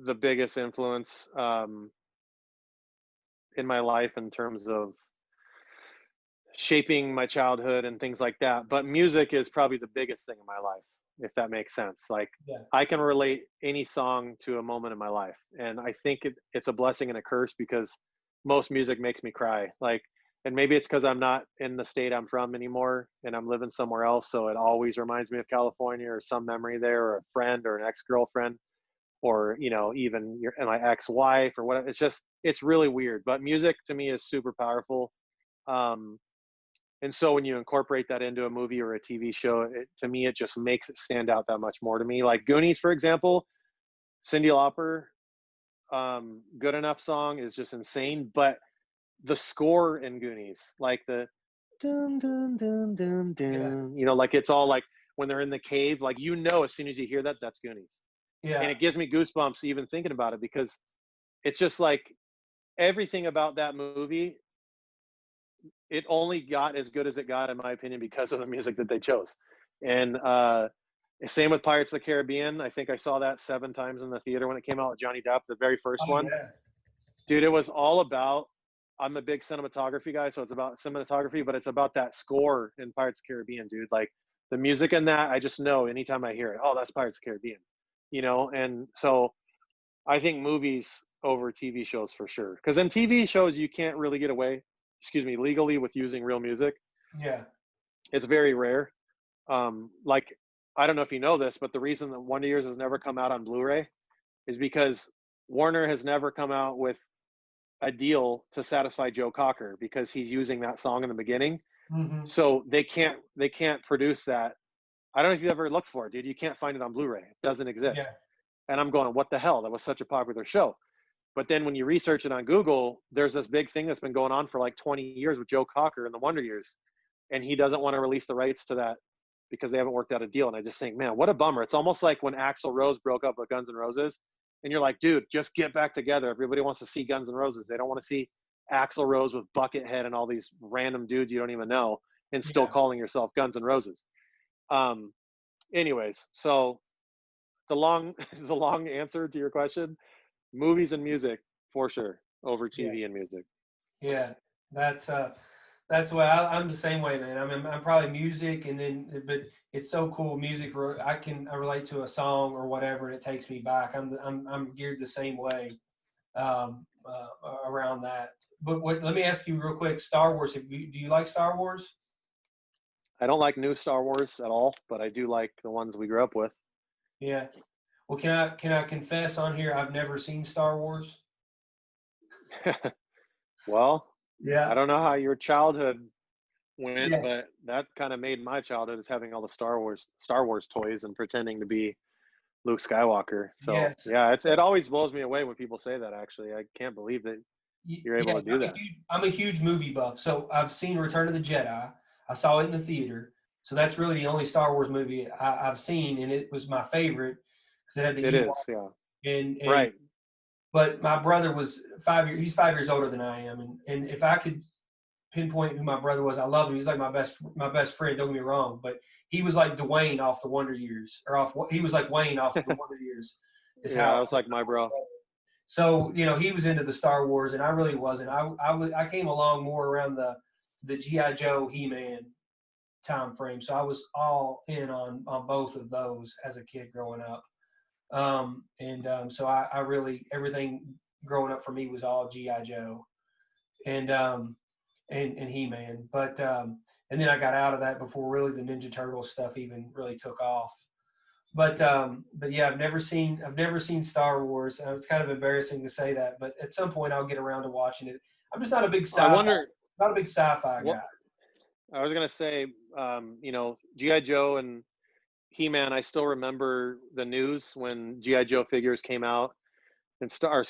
the biggest influence in my life in terms of shaping my childhood and things like that. But music is probably the biggest thing in my life, if that makes sense. Like, I can relate any song to a moment in my life. And I think it's a blessing and a curse because most music makes me cry. Like, and maybe it's because I'm not in the state I'm from anymore and I'm living somewhere else. So it always reminds me of California or some memory there, or a friend or an ex-girlfriend, or, even my ex-wife or whatever. It's really weird. But music to me is super powerful. And so when you incorporate that into a movie or a TV show, to me, it just makes it stand out that much more to me. Like Goonies, for example, Cyndi Lauper, Good Enough song is just insane. But the score in Goonies, like the dun, dun, dun, dun, dun, like it's all like when they're in the cave, like, as soon as you hear that, that's Goonies. Yeah. And it gives me goosebumps even thinking about it because it's just like everything about that movie, it only got as good as it got, in my opinion, because of the music that they chose. And same with Pirates of the Caribbean. I think I saw that 7 times in the theater when it came out with Johnny Depp, the very first one. Yeah. Dude, it was all about, I'm a big cinematography guy, so it's about cinematography, but it's about that score in Pirates of the Caribbean, dude. Like the music in that, I just know anytime I hear it, oh, that's Pirates of the Caribbean, you know? And so I think movies over TV shows for sure. Because in TV shows, you can't really get away, legally with using real music. Yeah. It's very rare. Like, I don't know if you know this, but the reason that Wonder Years has never come out on Blu-ray is because Warner has never come out with a deal to satisfy Joe Cocker because he's using that song in the beginning. Mm-hmm. So they can't produce that. I don't know if you've ever looked for it, dude. You can't find it on Blu-ray. It doesn't exist. Yeah. And I'm going, what the hell? That was such a popular show. But then when you research it on Google, there's this big thing that's been going on for like 20 years with Joe Cocker and the Wonder Years. And he doesn't want to release the rights to that because they haven't worked out a deal. And I just think, man, what a bummer. It's almost like when Axl Rose broke up with Guns N' Roses. And you're like, dude, just get back together. Everybody wants to see Guns N' Roses. They don't want to see Axl Rose with Buckethead and all these random dudes you don't even know and still calling yourself Guns N' Roses. Anyways, so the long answer to your question, movies and music for sure over TV and music. Yeah, that's why I'm the same way, man. I'm probably music, and then but it's so cool. Music, I relate to a song or whatever, and it takes me back. I'm geared the same way around that. But let me ask you real quick, Star Wars. Do you like Star Wars? I don't like new Star Wars at all, but I do like the ones we grew up with. Yeah. Well, can I confess on here? I've never seen Star Wars. Well, Yeah. I don't know how your childhood went, Yeah. but that kind of made my childhood, is having all the Star Wars toys and pretending to be Luke Skywalker. So Yes. yeah, it always blows me away when people say that. Actually, I can't believe that you're able to do that. I'm a huge movie buff, so I've seen Return of the Jedi. I saw it in the theater, so that's really the only Star Wars movie I've seen, and it was my favorite because it had the It Ewok. is, yeah. And right. But my brother was 5 years. He's 5 years older than I am, and if I could pinpoint who my brother was, I love him. He's like my best friend. Don't get me wrong, but he was like Dwayne off the Wonder Years, he was like Wayne off the Wonder Years. I was like my bro. So he was into the Star Wars, and I really wasn't. I came along more around the G.I. Joe, He-Man time frame. So I was all in on both of those as a kid growing up. So I really, everything growing up for me was all G.I. Joe and He-Man. But and then I got out of that before really the Ninja Turtles stuff even really took off. But yeah, I've never seen Star Wars. It's kind of embarrassing to say that, but at some point I'll get around to watching it. I'm just not a big sci-fi guy. I was gonna say, G.I. Joe and He-Man. I still remember the news when G.I. Joe figures came out, when Star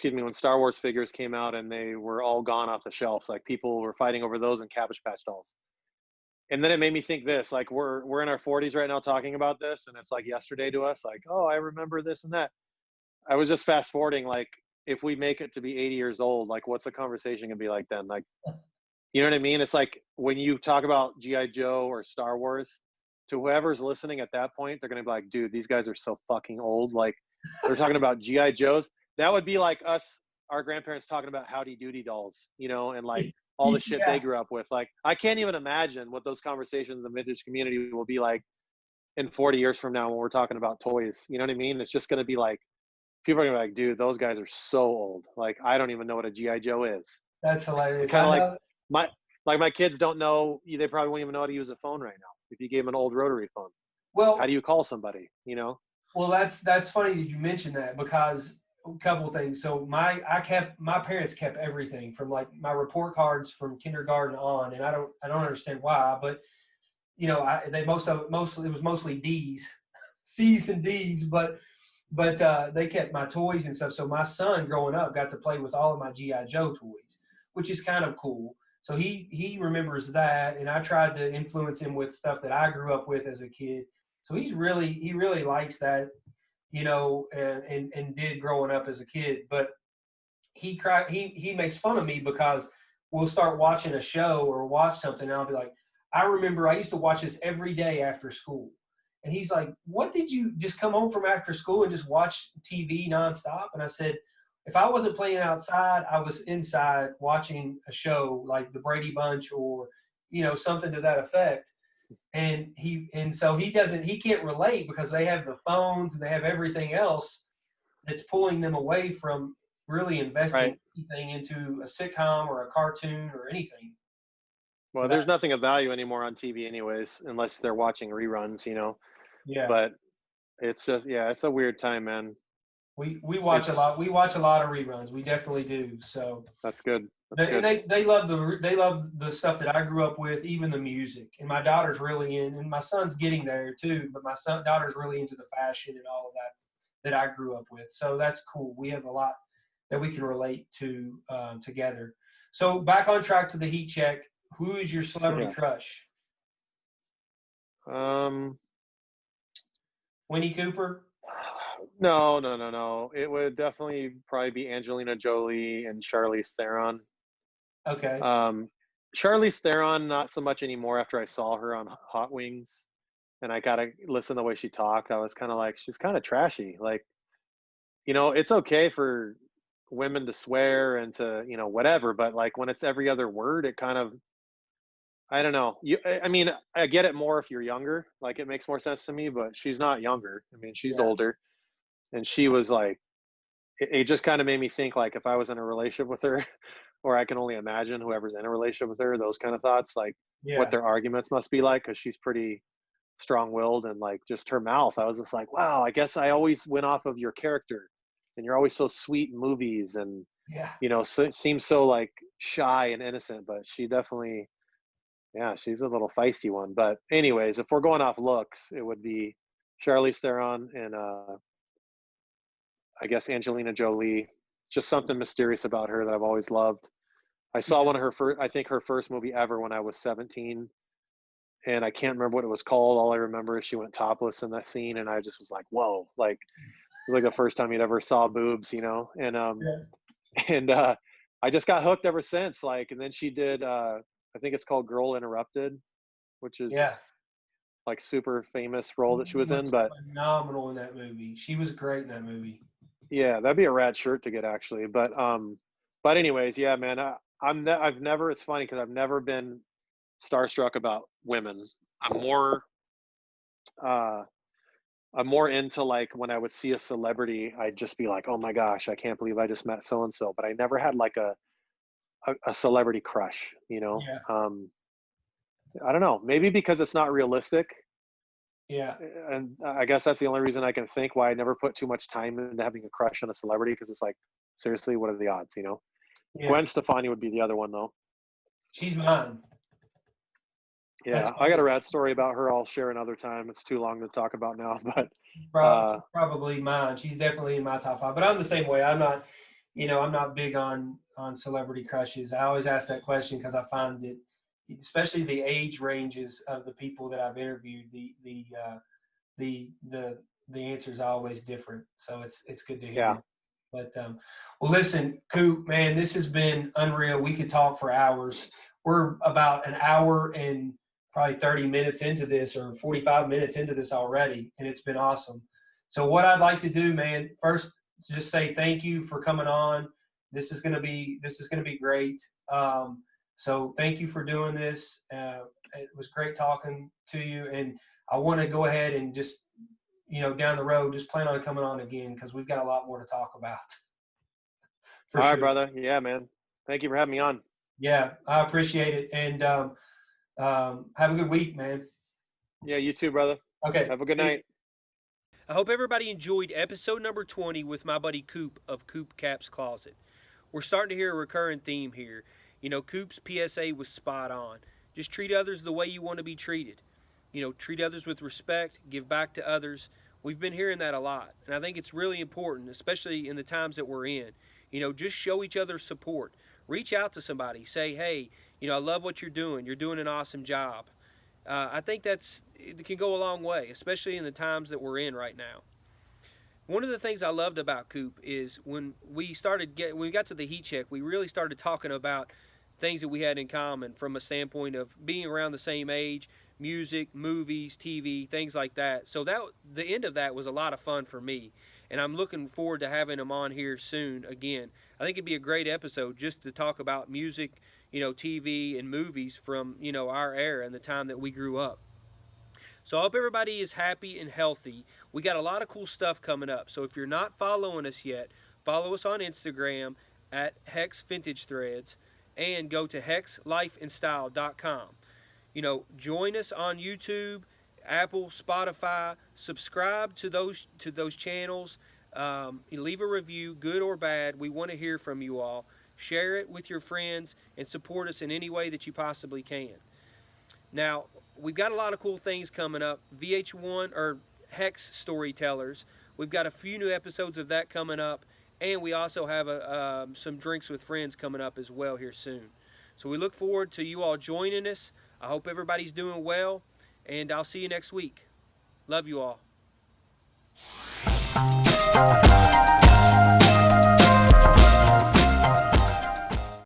Wars figures came out, and they were all gone off the shelves. Like, people were fighting over those and Cabbage Patch dolls. And then it made me think this, like, we're in our 40s right now talking about this, and it's like yesterday to us, like, oh, I remember this and that. I was just fast forwarding, like, if we make it to be 80 years old, like, what's the conversation gonna be like then? Like, you know what I mean? It's like when you talk about G.I. Joe or Star Wars, to whoever's listening at that point, they're gonna be like, dude, these guys are so fucking old. Like, they're talking about G.I. Joes. That would be like us, our grandparents, talking about Howdy Doody dolls, and like all the shit they grew up with. Like, I can't even imagine what those conversations in the vintage community will be like in 40 years from now when we're talking about toys. You know what I mean? It's just going to be like, people are going to be like, dude, those guys are so old. Like, I don't even know what a G.I. Joe is. That's hilarious. Kind of like my kids don't know, they probably won't even know how to use a phone right now. If you gave them an old rotary phone, well, how do you call somebody, Well, that's funny that you mentioned that, because a couple of things. So my parents kept everything from like my report cards from kindergarten on, and I don't understand why, but it was mostly D's, C's and D's, but they kept my toys and stuff. So my son growing up got to play with all of my G.I. Joe toys, which is kind of cool. So he remembers that, and I tried to influence him with stuff that I grew up with as a kid. So he really likes that, and did growing up as a kid. But he makes fun of me because we'll start watching a show or watch something, and I'll be like, I remember I used to watch this every day after school. And he's like, what, did you just come home from after school and just watch TV nonstop? And I said, if I wasn't playing outside, I was inside watching a show like the Brady Bunch or, something to that effect. and so he can't relate because they have the phones and they have everything else that's pulling them away from really investing Right. anything into a sitcom or a cartoon or anything. So Well, there's nothing of value anymore on TV anyways, unless they're watching reruns, you know. yeah, But it's just, yeah, it's a weird time, man. we watch a lot. It's We watch a lot of reruns. We definitely do. So That's good. That's and good. they love the stuff that I grew up with, even the music. And my daughter's really in, and my son's getting there too. But my daughter's really into the fashion and all of that I grew up with. So that's cool. We have a lot that we can relate to together. So back on track to the heat check. Who is your celebrity Yeah. crush? Um, Winnie Cooper? no, no, no, no. It would definitely probably be Angelina Jolie and Charlize Theron. Okay. Um, Charlize Theron, not so much anymore after I saw her on Hot Wings and I got to listen to the way she talked. I was kind of like, she's kind of trashy. Like, you know, it's okay for women to swear and to, you know, whatever, but like when it's every other word, it kind of, I don't know. I mean, I get it more if you're younger. Like it makes more sense to me, but she's not younger. I mean, she's Yeah. older, and she was like, it just kind of made me think like if I was in a relationship with her, or I can only imagine whoever's in a relationship with her, those kind of thoughts, like what Yeah. their arguments must be like, because she's pretty strong-willed and like just her mouth. I was just like, wow, I guess I always went off of your character, and you're always so sweet in movies, and Yeah. you know, so, seems so like shy and innocent, but she definitely, yeah, she's a little feisty one. But anyways, if we're going off looks, it would be Charlize Theron and I guess Angelina Jolie. Just something mysterious about her that I've always loved. I saw Yeah. one of her first, I think her first movie ever when I was 17, and I can't remember what it was called. All I remember is she went topless in that scene, and I just was like, whoa, like it was like the first time you'd ever saw boobs, you know. And Yeah. and I just got hooked ever since. Like, and then she did, I think it's called Girl Interrupted, which is Yeah. like super famous role that she She was was in. But phenomenal in that movie. She was great in that movie. yeah, that'd be a rad shirt to get actually. But anyways, yeah, man, I've never. It's funny because I've never been starstruck about women. I'm more uh I'm more into like when I would see a celebrity, I'd just be like, oh my gosh, I can't believe I just met so and so. But I never had like a celebrity crush, you know. Yeah. I don't know, maybe because it's not realistic, Yeah. and I guess that's the only reason I can think why I never put too much time into having a crush on a celebrity, because it's like, seriously, what are the odds, you know? Yeah. Gwen Stefani would be the other one though. She's mine. That's Yeah, I got a funny. rad story about her. I'll share another time. It's too long to talk about now, but Probably mine. She's definitely in my top five. But I'm the same way. I'm not, I'm not big on celebrity crushes. I always ask that question because I find that, especially the age ranges of the people that I've interviewed, the the answer is always different. So it's good to yeah, hear. But well, listen, Coop, man, this has been unreal. We could talk for hours. We're about an hour and probably 30 minutes into this, or 45 minutes into this already, and it's been awesome. So what I'd like to do, man, first just say thank you for coming on. This is gonna be great. So thank you for doing this. It was great talking to you, and I want to go ahead and just down the road, just plan on coming on again because we've got a lot more to talk about for all right, sure. brother. Yeah, man, thank you for having me on. Yeah, I appreciate it. And have a good week, man. Yeah, you too, brother. Okay. Have a good See you. night. I hope everybody enjoyed episode number 20 with my buddy Coop of CoopCappsCloset. We're starting to hear a recurring theme here. Coop's PSA was spot on. Just treat others the way you want to be treated. Treat others with respect, give back to others. We've been hearing that a lot, and I think it's really important, especially in the times that we're in. Just show each other support. Reach out to somebody. Say, hey, I love what you're doing. You're doing an awesome job. I think it can go a long way, especially in the times that we're in right now. One of the things I loved about Coop is when we got to the heat check, we really started talking about things that we had in common from a standpoint of being around the same age, music, movies, TV, things like that. So the end of that was a lot of fun for me, and I'm looking forward to having him on here soon again. I think it'd be a great episode just to talk about music, TV and movies from our era and the time that we grew up. So I hope everybody is happy and healthy. We got a lot of cool stuff coming up. So if you're not following us yet, follow us on Instagram at HEX Vintage Threads and go to hexlifeandstyle.com. Join us on YouTube, Apple, Spotify. Subscribe to those channels. Leave a review, good or bad. We want to hear from you all. Share it with your friends and support us in any way that you possibly can. Now, we've got a lot of cool things coming up. VH1 or HEX Storytellers. We've got a few new episodes of that coming up, and we also have some drinks with friends coming up as well here soon. So we look forward to you all joining us. I hope everybody's doing well, and I'll see you next week. Love you all.